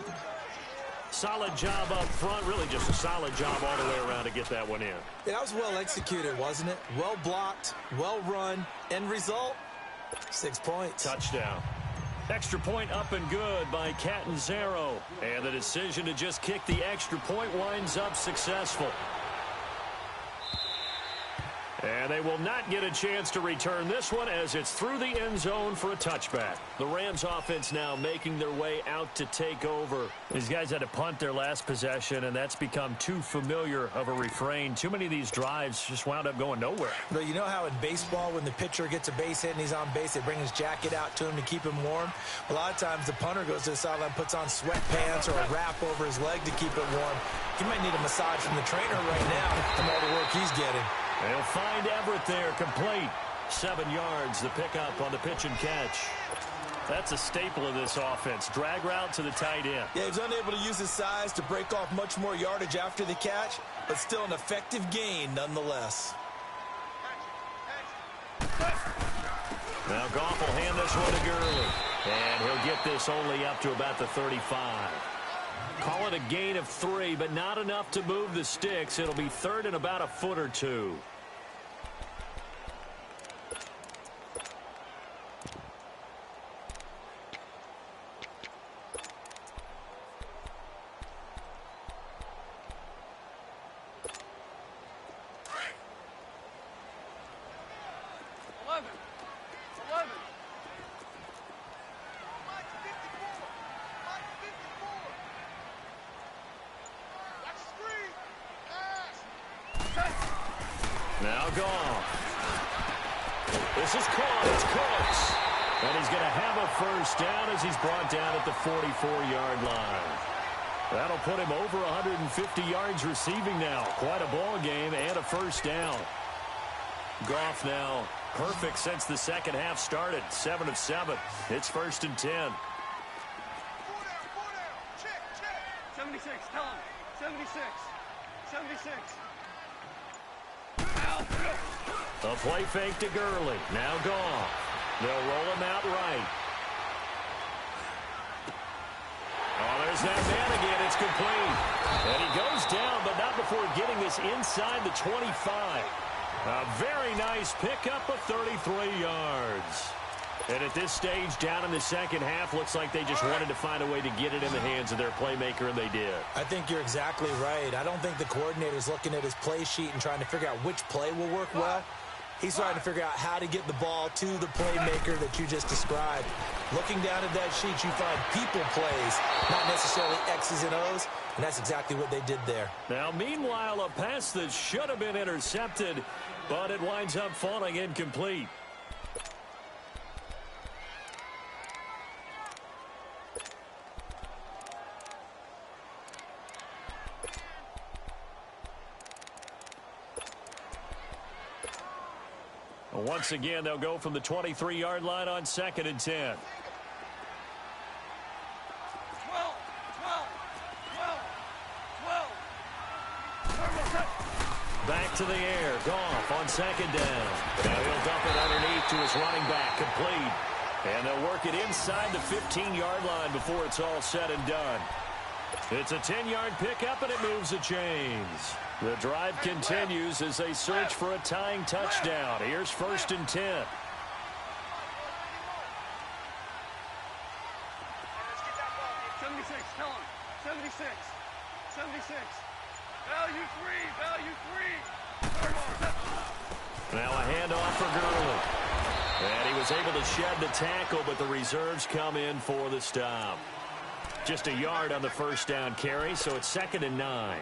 Solid job up front, really just a solid job all the way around to get that one in. Yeah, that was well executed, wasn't it? Well blocked, well run. End result, 6 points. Touchdown. Extra point up and good by Catanzaro. And the decision to just kick the extra point winds up successful. And they will not get a chance to return this one as it's through the end zone for a touchback. The Rams offense now making their way out to take over. These guys had to punt their last possession, and that's become too familiar of a refrain. Too many of these drives just wound up going nowhere. But you know how in baseball, when the pitcher gets a base hit and he's on base, they bring his jacket out to him to keep him warm? A lot of times the punter goes to the sideline, puts on sweatpants or a wrap over his leg to keep it warm. He might need a massage from the trainer right now from all the work he's getting. They'll find Everett there, complete. 7 yards, the pickup on the pitch and catch. That's a staple of this offense. Drag route to the tight end. Yeah, he's unable to use his size to break off much more yardage after the catch, but still an effective gain nonetheless. Now Goff will hand this one to Gurley. And he'll get this only up to about the 35. Call it a gain of 3, but not enough to move the sticks. It'll be third and about a foot or two. Now Goff. This is caught. It's Cooks. And he's going to have a first down as he's brought down at the 44-yard line. That'll put him over 150 yards receiving now. Quite a ball game and a first down. Goff now perfect since the second half started. 7 of 7. It's 1st and 10. 76, tell him. 76. 76. A play fake to Gurley. Now Goff. They'll roll him out right. Oh, there's that man again. It's complete. And he goes down, but not before getting this inside the 25. A very nice pickup of 33 yards. And at this stage, down in the second half, looks like they just wanted to find a way to get it in the hands of their playmaker, and they did. I think you're exactly right. I don't think the coordinator's looking at his play sheet and trying to figure out which play will work well. He's trying to figure out how to get the ball to the playmaker that you just described. Looking down at that sheet, you find people plays, not necessarily X's and O's, and that's exactly what they did there. Now, meanwhile, a pass that should have been intercepted, but it winds up falling incomplete. Once again, they'll go from the 23-yard line on 2nd and 10. 12. Back to the air. Goff on 2nd down. Now he'll dump it underneath to his running back. Complete. And they'll work it inside the 15-yard line before it's all said and done. It's a 10-yard pickup, and it moves the chains. The drive continues as they search for a tying touchdown. Here's 1st and 10. 76, tell him. 76. 76. Value 3. Now a handoff for Gurley. And he was able to shed the tackle, but the reserves come in for the stop. Just a yard on the first down carry, so it's 2nd and 9.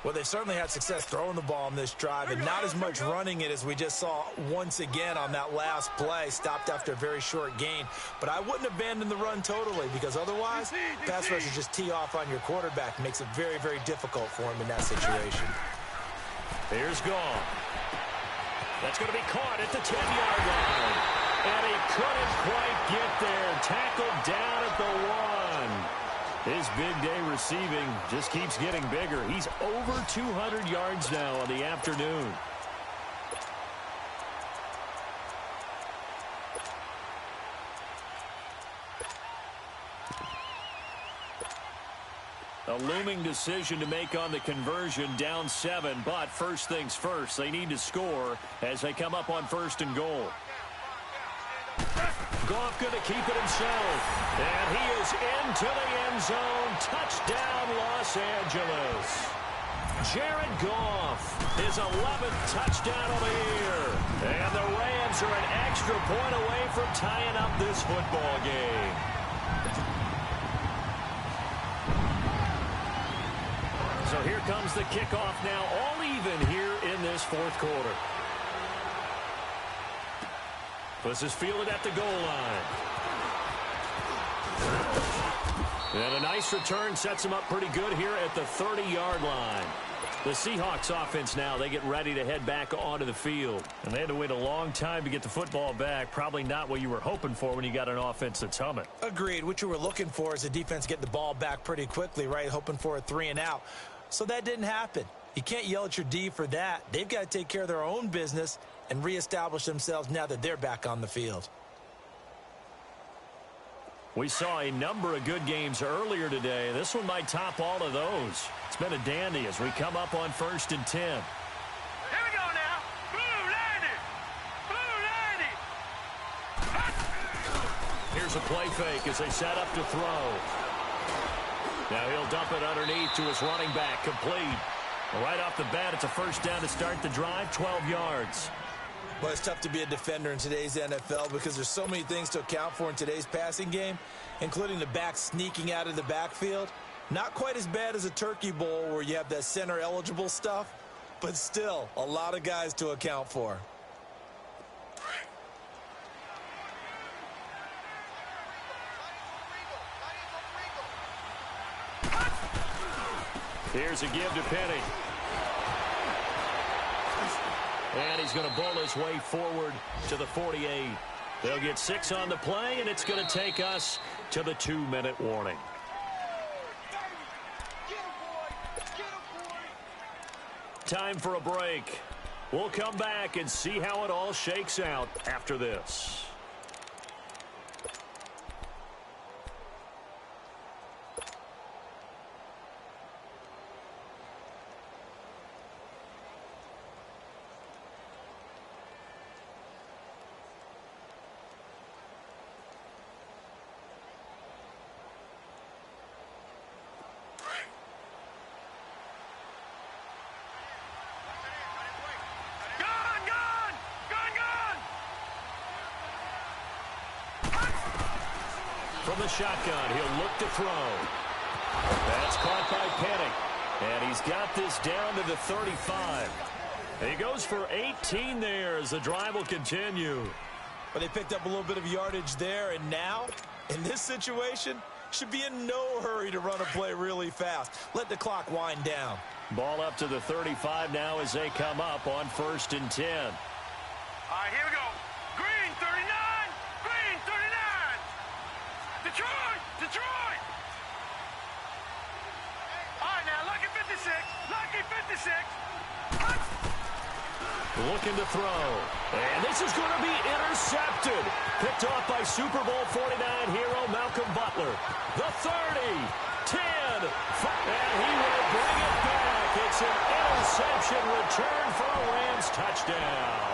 Well, they certainly had success throwing the ball in this drive, and not as much running it as we just saw once again on that last play, stopped after a very short gain. But I wouldn't abandon the run totally, because otherwise, pass rushers just tee off on your quarterback. It makes it very, very difficult for him in that situation. Here's Goff. That's going to be caught at the 10-yard line. And he couldn't quite get there. Tackled down at the 1. His big day receiving just keeps getting bigger. He's over 200 yards now on the afternoon. A looming decision to make on the conversion, down 7, but first things first, they need to score as they come up on 1st and goal. Goff going to keep it himself. And he is into the end zone. Touchdown, Los Angeles. Jared Goff, his 11th touchdown of the year. And the Rams are an extra point away from tying up this football game. So here comes the kickoff now, all even here in this fourth quarter. This is fielded at the goal line. And a nice return sets him up pretty good here at the 30-yard line. The Seahawks offense now, they get ready to head back onto the field. And they had to wait a long time to get the football back. Probably not what you were hoping for when you got an offense that's humming. Agreed. What you were looking for is the defense getting the ball back pretty quickly, right? Hoping for a 3-and-out. So that didn't happen. You can't yell at your D for that. They've got to take care of their own business and reestablish themselves now that they're back on the field. We saw a number of good games earlier today. This one might top all of those. It's been a dandy as we come up on 1st and 10. Here we go now. Blue 90. Blue 90. Here's a play fake as they set up to throw. Now he'll dump it underneath to his running back, complete. Right off the bat, it's a first down to start the drive, 12 yards. Well, it's tough to be a defender in today's NFL because there's so many things to account for in today's passing game, including the back sneaking out of the backfield. Not quite as bad as a turkey bowl where you have that center-eligible stuff, but still a lot of guys to account for. Here's a give to Penny. And he's going to bowl his way forward to the 48. They'll get 6 on the play, and it's going to take us to the 2-minute warning. Time for a break. We'll come back and see how it all shakes out after this. From the shotgun, he'll look to throw. That's caught by Penny. And he's got this down to the 35. He goes for 18 there as the drive will continue. But they picked up a little bit of yardage there, and now, in this situation, should be in no hurry to run a play really fast. Let the clock wind down. Ball up to the 35 now as they come up on 1st and 10. All right, here we go. Green 39. Green 39. Detroit. Detroit. All right, now, lucky 56. Lucky 56. Looking to throw. And this is going to be intercepted. Picked off by Super Bowl 49 hero Malcolm Butler. The 30, 10, 5, and he will bring it back. It's an interception return for a Rams touchdown.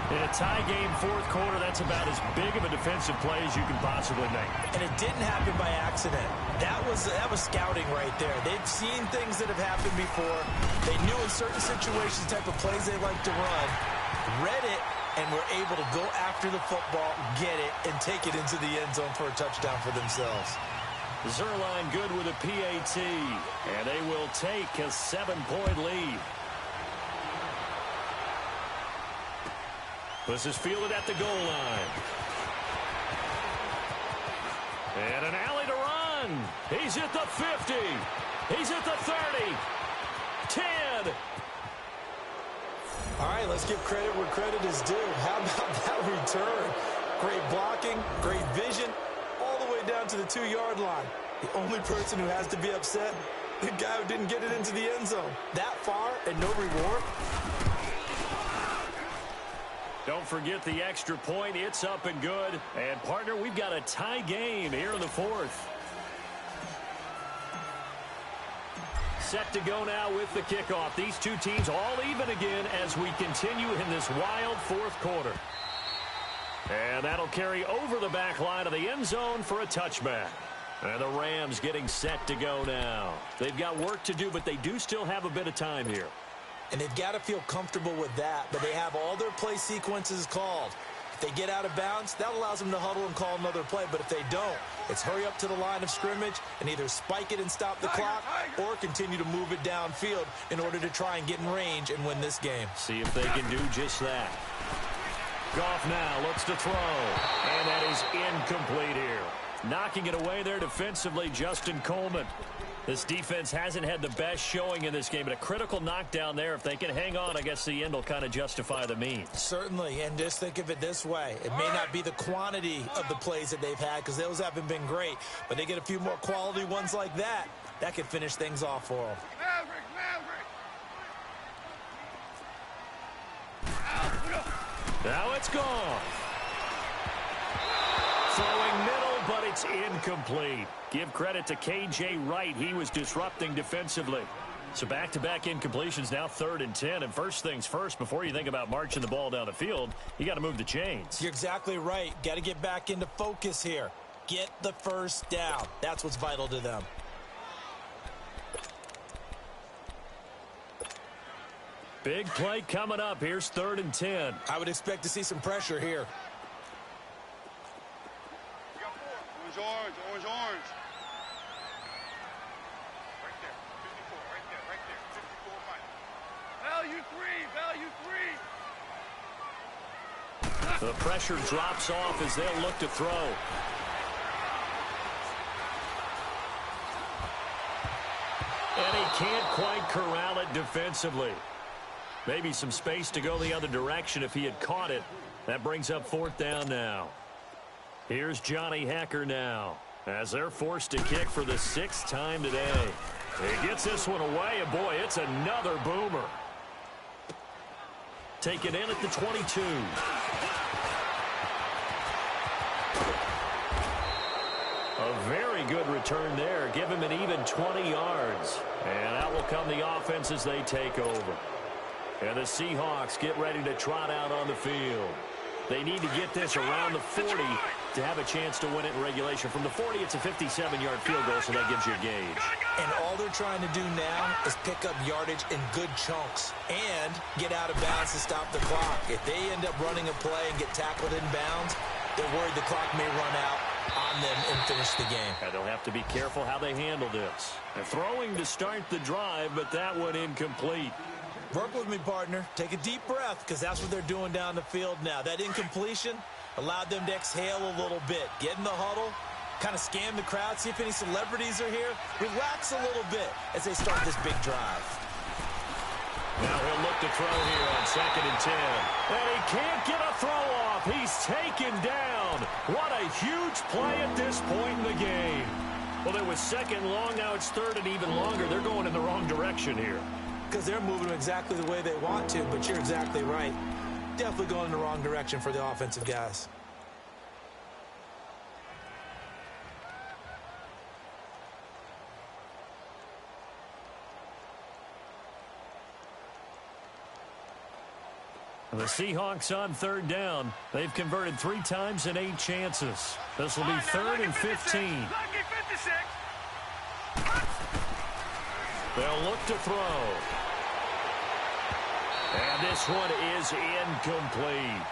In a tie game fourth quarter, that's about as big of a defensive play as you can possibly make. And it didn't happen by accident. That was scouting right there. They've seen things that have happened before. They knew in certain situations the type of plays they like to run, read it, and were able to go after the football, get it, and take it into the end zone for a touchdown for themselves. Zerline good with a PAT, and they will take a 7-point lead. This is fielded at the goal line. And an alley to run. He's at the 50. He's at the 30. 10. All right, let's give credit where credit is due. How about that return? Great blocking, great vision, all the way down to the 2-yard line. The only person who has to be upset, the guy who didn't get it into the end zone. That far and no reward. Don't forget the extra point. It's up and good. And, partner, we've got a tie game here in the fourth. Set to go now with the kickoff. These two teams all even again as we continue in this wild fourth quarter. And that'll carry over the back line of the end zone for a touchback. And the Rams getting set to go now. They've got work to do, but they do still have a bit of time here. And they've got to feel comfortable with that, but they have all their play sequences called. If they get out of bounds, that allows them to huddle and call another play. But if they don't, it's hurry up to the line of scrimmage and either spike it and stop the clock or continue to move it downfield in order to try and get in range and win this game. See if they can do just that. Goff now looks to throw, and that is incomplete here. Knocking it away there defensively, Justin Coleman. This defense hasn't had the best showing in this game, but a critical knockdown there. If they can hang on, I guess the end will kind of justify the means. Certainly, and just think of it this way. It may not be the quantity of the plays that they've had because those haven't been great, but they get a few more quality ones like that. That could finish things off for them. Now it's gone. Throwing middle, but it's incomplete. Give credit to K.J. Wright. He was disrupting defensively. So back-to-back incompletions, now 3rd and 10. And first things first, before you think about marching the ball down the field, you got to move the chains. You're exactly right. Got to get back into focus here. Get the first down. That's what's vital to them. Big play coming up. Here's 3rd and 10. I would expect to see some pressure here. Orange, orange. Right there, 54, right there, 54 minus. Value 3. The pressure drops off as they'll look to throw. And he can't quite corral it defensively. Maybe some space to go the other direction if he had caught it. That brings up 4th down now. Here's Johnny Hacker now as they're forced to kick for the 6th time today. He gets this one away, and boy, it's another boomer. Taken in at the 22. A very good return there. Give him an even 20 yards. And out will come the offense as they take over. And the Seahawks get ready to trot out on the field. They need to get this around the 40 to have a chance to win it in regulation. From the 40, it's a 57-yard field goal, so that gives you a gauge. And all they're trying to do now is pick up yardage in good chunks and get out of bounds to stop the clock. If they end up running a play and get tackled in bounds, they're worried the clock may run out on them and finish the game. And they'll have to be careful how they handle this. They're throwing to start the drive, but that one incomplete. Work with me, partner. Take a deep breath, because that's what they're doing down the field now. That incompletion allowed them to exhale a little bit. Get in the huddle, kind of scan the crowd, see if any celebrities are here. Relax a little bit as they start this big drive. Now he'll look to throw here on 2nd and 10. And he can't get a throw off. He's taken down. What a huge play at this point in the game. Well, it was 2nd long. Now it's 3rd and even longer. They're going in the wrong direction here. Because they're moving exactly the way they want to, but you're exactly right. Definitely going in the wrong direction for the offensive guys. The Seahawks on 3rd down. They've converted 3 times in 8 chances. This will be 3rd and 15. They'll look to throw. And this one is incomplete.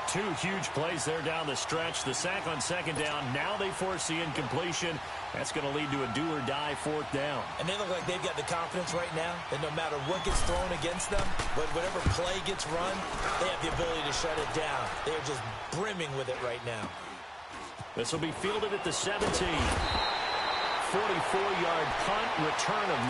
2 huge plays there down the stretch. The sack on 2nd down. Now they force the incompletion. That's going to lead to a do-or-die 4th down. And they look like they've got the confidence right now that no matter what gets thrown against them, whatever play gets run, they have the ability to shut it down. They are just brimming with it right now. This will be fielded at the 17. 44-yard punt, return of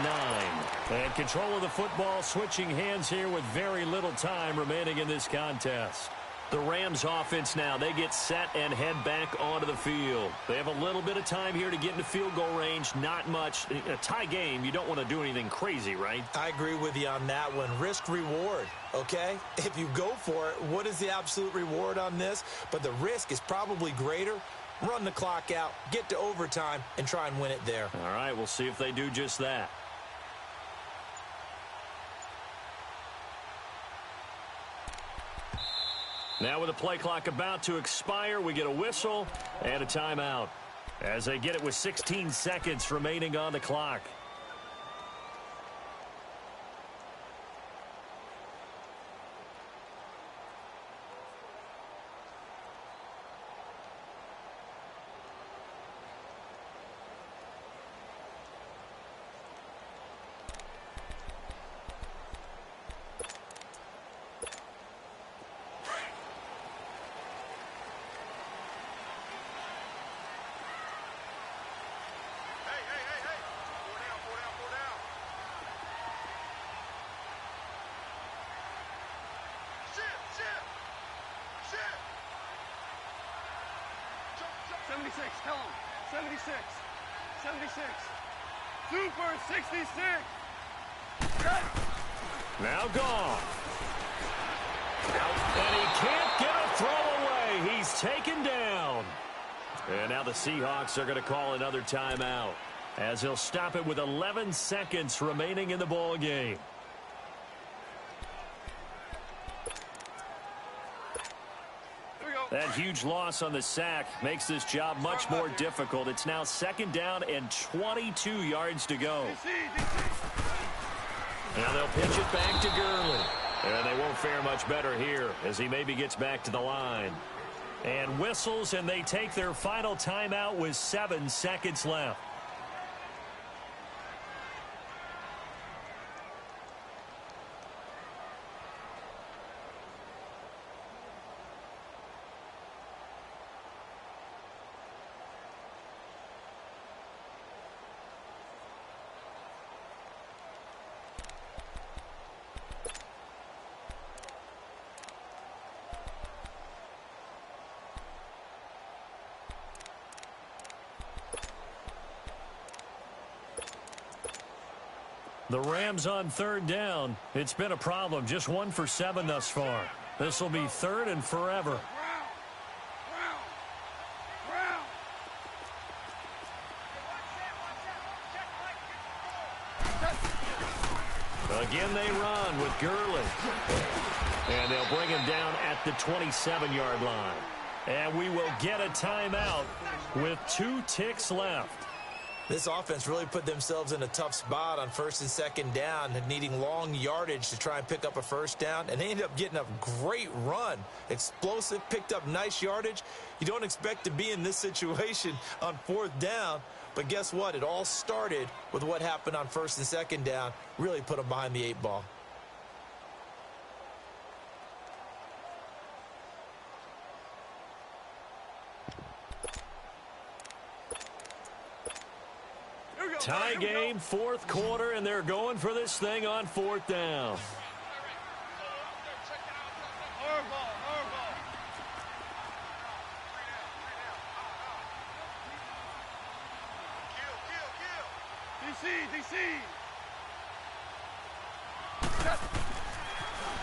9. And control of the football, switching hands here with very little time remaining in this contest. The Rams offense now, they get set and head back onto the field. They have a little bit of time here to get into field goal range, not much. In a tie game, you don't want to do anything crazy, right? I agree with you on that one. Risk reward, okay? If you go for it, what is the absolute reward on this? But the risk is probably greater. Run the clock out, get to overtime, and try and win it there. All right, we'll see if they do just that. Now with the play clock about to expire, we get a whistle and a timeout. as they get it with 16 seconds remaining on the clock. Tell him. 76. 76. Super 66. Now gone. And he can't get a throw away. He's taken down. And now the Seahawks are going to call another timeout, as he'll stop it with 11 seconds remaining in the ball game. That huge loss on the sack makes this job much more difficult. It's now 2nd down and 22 yards to go. Now they'll pitch it back to Gurley. And they won't fare much better here as he maybe gets back to the line. And whistles, and they take their final timeout with 7 seconds left. The Rams on 3rd down. It's been a problem. Just 1 for 7 thus far. This will be 3rd and forever. Again, they run with Gurley. And they'll bring him down at the 27-yard line. And we will get a timeout with 2 ticks left. This offense really put themselves in a tough spot on 1st and 2nd down, needing long yardage to try and pick up a 1st down, and they ended up getting a great run. Explosive, picked up nice yardage. You don't expect to be in this situation on 4th down, but guess what? It all started with what happened on 1st and 2nd down. Really put them behind the 8 ball. Tie game, 4th quarter, and they're going for this thing on 4th down. DC.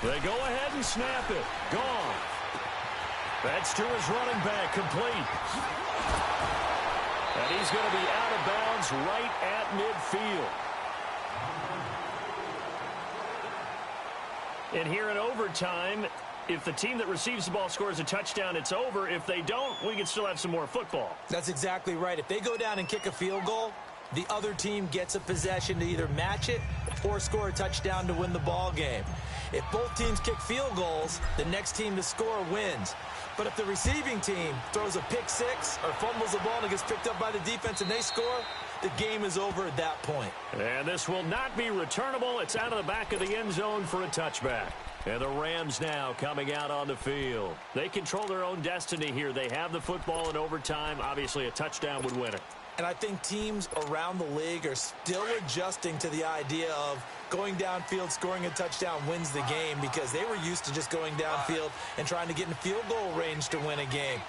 They go ahead and snap it. Gone. That's to his running back, complete. And he's going to be out of bounds right at midfield. And here in overtime, if the team that receives the ball scores a touchdown, it's over. If they don't, we can still have some more football. That's exactly right. If they go down and kick a field goal, the other team gets a possession to either match it or score a touchdown to win the ball game. If both teams kick field goals, the next team to score wins. But if the receiving team throws a pick 6 or fumbles the ball and it gets picked up by the defense and they score, the game is over at that point. And this will not be returnable. It's out of the back of the end zone for a touchback. And the Rams now coming out on the field. They control their own destiny here. They have the football in overtime. Obviously, a touchdown would win it. And I think teams around the league are still adjusting to the idea of going downfield, scoring a touchdown wins the game, because they were used to just going downfield and trying to get in field goal range to win a game.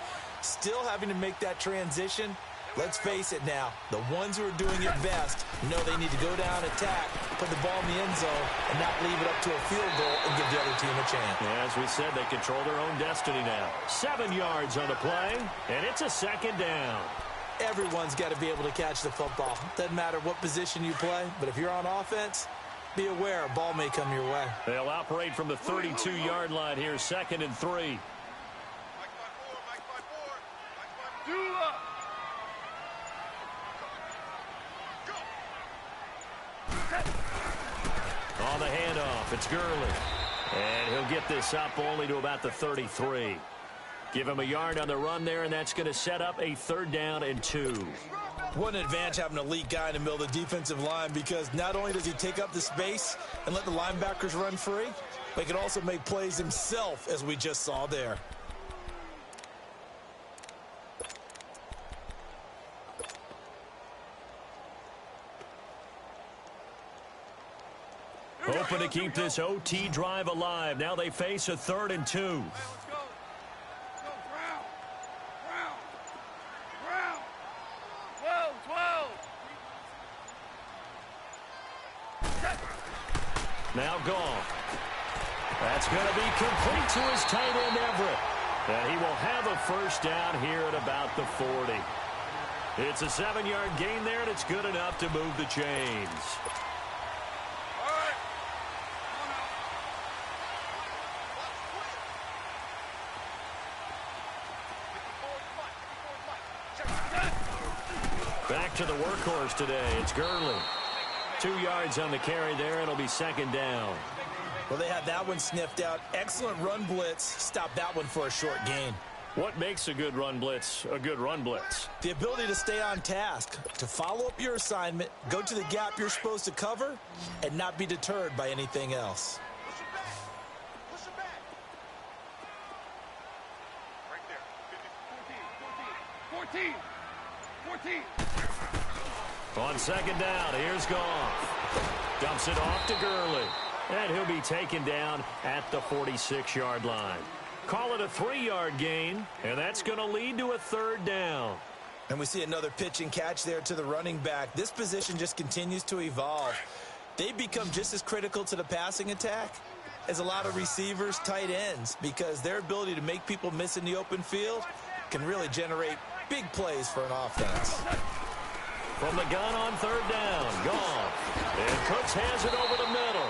Still having to make that transition. Let's face it now, the ones who are doing it best know they need to go down, attack, put the ball in the end zone, and not leave it up to a field goal and give the other team a chance. Yeah, as we said, they control their own destiny now. 7 yards on the play, and it's a 2nd down. Everyone's got to be able to catch the football. Doesn't matter what position you play, but if you're on offense, be aware a ball may come your way. They'll operate from the 32-yard line here, 2nd and 3. On the handoff, it's Gurley. And he'll get this up only to about the 33. Give him a yard on the run there, and that's going to set up a 3rd down and 2. What an advantage having an elite guy in the middle of the defensive line, because not only does he take up the space and let the linebackers run free, but he can also make plays himself, as we just saw there. Hoping to keep this OT drive alive. Now they face a 3rd and 2. Now Goff. That's going to be complete to his tight end, Everett. And he will have a 1st down here at about the 40. It's a 7-yard gain there, and it's good enough to move the chains. Back to the workhorse today. It's Gurley. 2 yards on the carry there. It'll be 2nd down. Well, they had that one sniffed out. Excellent run blitz. Stop that one for a short gain. What makes a good run blitz a good run blitz? The ability to stay on task, to follow up your assignment, go to the gap you're supposed to cover, and not be deterred by anything else. Push it back. Right there. 14. On 2nd down, here's Goff. Dumps it off to Gurley. And he'll be taken down at the 46-yard line. Call it a 3-yard gain, and that's going to lead to a 3rd down. And we see another pitch and catch there to the running back. This position just continues to evolve. They become just as critical to the passing attack as a lot of receivers, tight ends, because their ability to make people miss in the open field can really generate big plays for an offense. From the gun on 3rd down, Goff. And Cooks has it over the middle.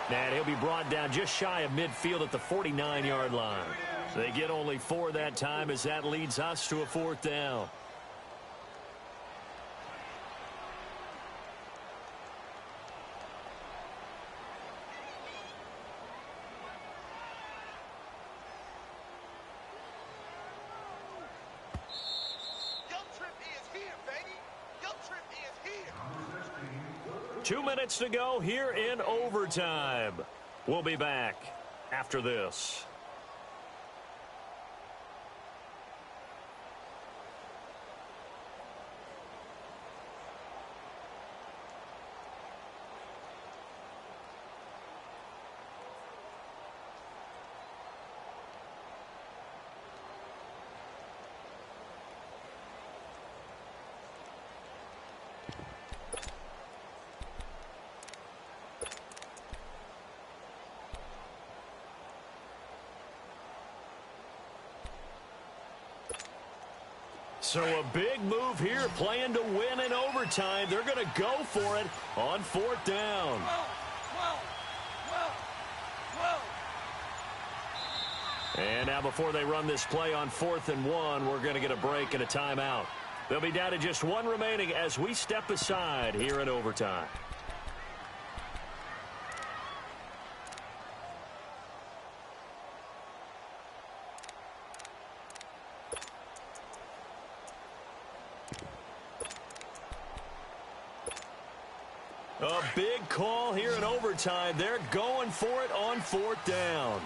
And he'll be brought down just shy of midfield at the 49-yard line. They get only 4 that time, as that leads us to a 4th down. Your trip is here, baby. Your trip is here. 2 minutes to go here in overtime. We'll be back after this. So a big move here, playing to win in overtime. They're going to go for it on 4th down. And now before they run this play on 4th and 1, we're going to get a break and a timeout. They'll be down to just 1 remaining as we step aside here in overtime. A big call here in overtime. They're going for it on 4th down.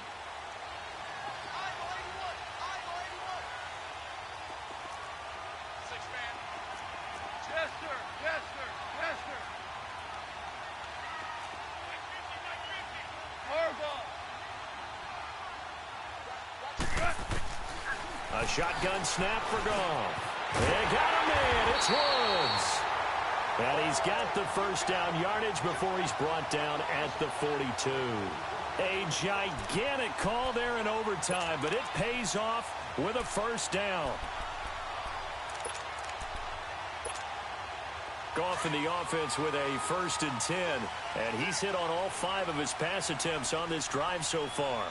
A shotgun snap for Goff. They got him in. It's Woods. And he's got the 1st down yardage before he's brought down at the 42. A gigantic call there in overtime, but it pays off with a 1st down. Goff in the offense with a 1st and 10, and he's hit on all 5 of his pass attempts on this drive so far.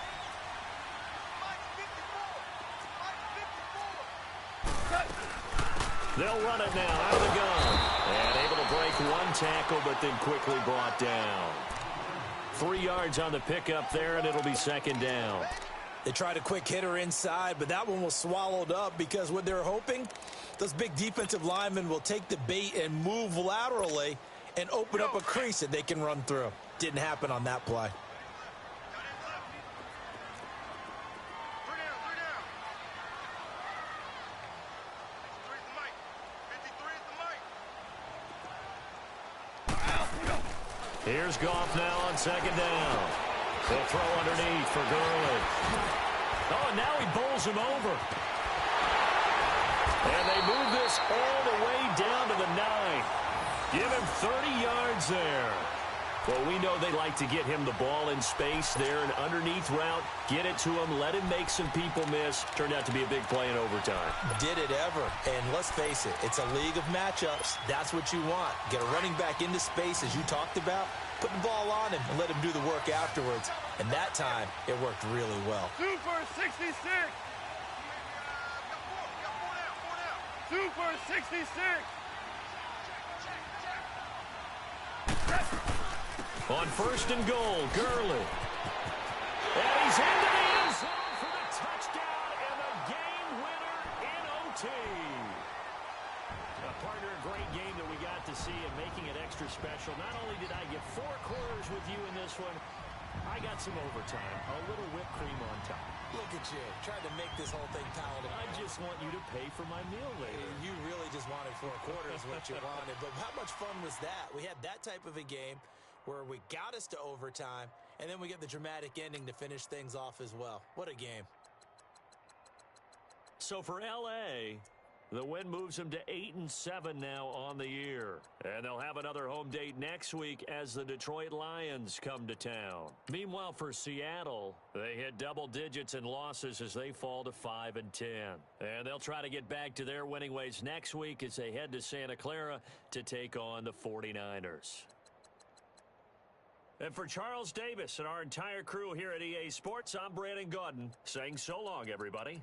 They'll run it now out of the gun. And able to break 1 tackle, but then quickly brought down. 3 yards on the pickup there, and it'll be second down. They tried a quick hitter inside, but that one was swallowed up because what they're hoping, those big defensive linemen will take the bait and move laterally and open up a crease that they can run through. Didn't happen on that play. Here's Goff now on second down. They'll throw underneath for Gurley. Oh, and now he bowls him over. And they move this all the way down to the 9. Give him 30 yards there. Well, we know they like to get him the ball in space there, an underneath route, get it to him, let him make some people miss. Turned out to be a big play in overtime. Did it ever. And let's face it, it's a league of matchups. That's what you want. Get a running back into space, as you talked about, put the ball on him and let him do the work afterwards. And that time, it worked really well. 2 for 66. 2 for 66. On first and goal, Gurley. And he's into the end zone for the touchdown and the game winner in OT. Partner, a great game that we got to see and making it extra special. Not only did I get 4 quarters with you in this one, I got some overtime, a little whipped cream on top. Look at you, trying to make this whole thing palatable. I just want you to pay for my meal later. You really just wanted 4 quarters, what you wanted. But how much fun was that? We had that type of a game where we got us to overtime, and then we get the dramatic ending to finish things off as well. What a game. So for L.A., the win moves them to 8-7 now on the year. And they'll have another home date next week as the Detroit Lions come to town. Meanwhile, for Seattle, they hit double digits in losses as they fall to 5-10. And they'll try to get back to their winning ways next week as they head to Santa Clara to take on the 49ers. And for Charles Davis and our entire crew here at EA Sports, I'm Brandon Gaudin saying so long, everybody.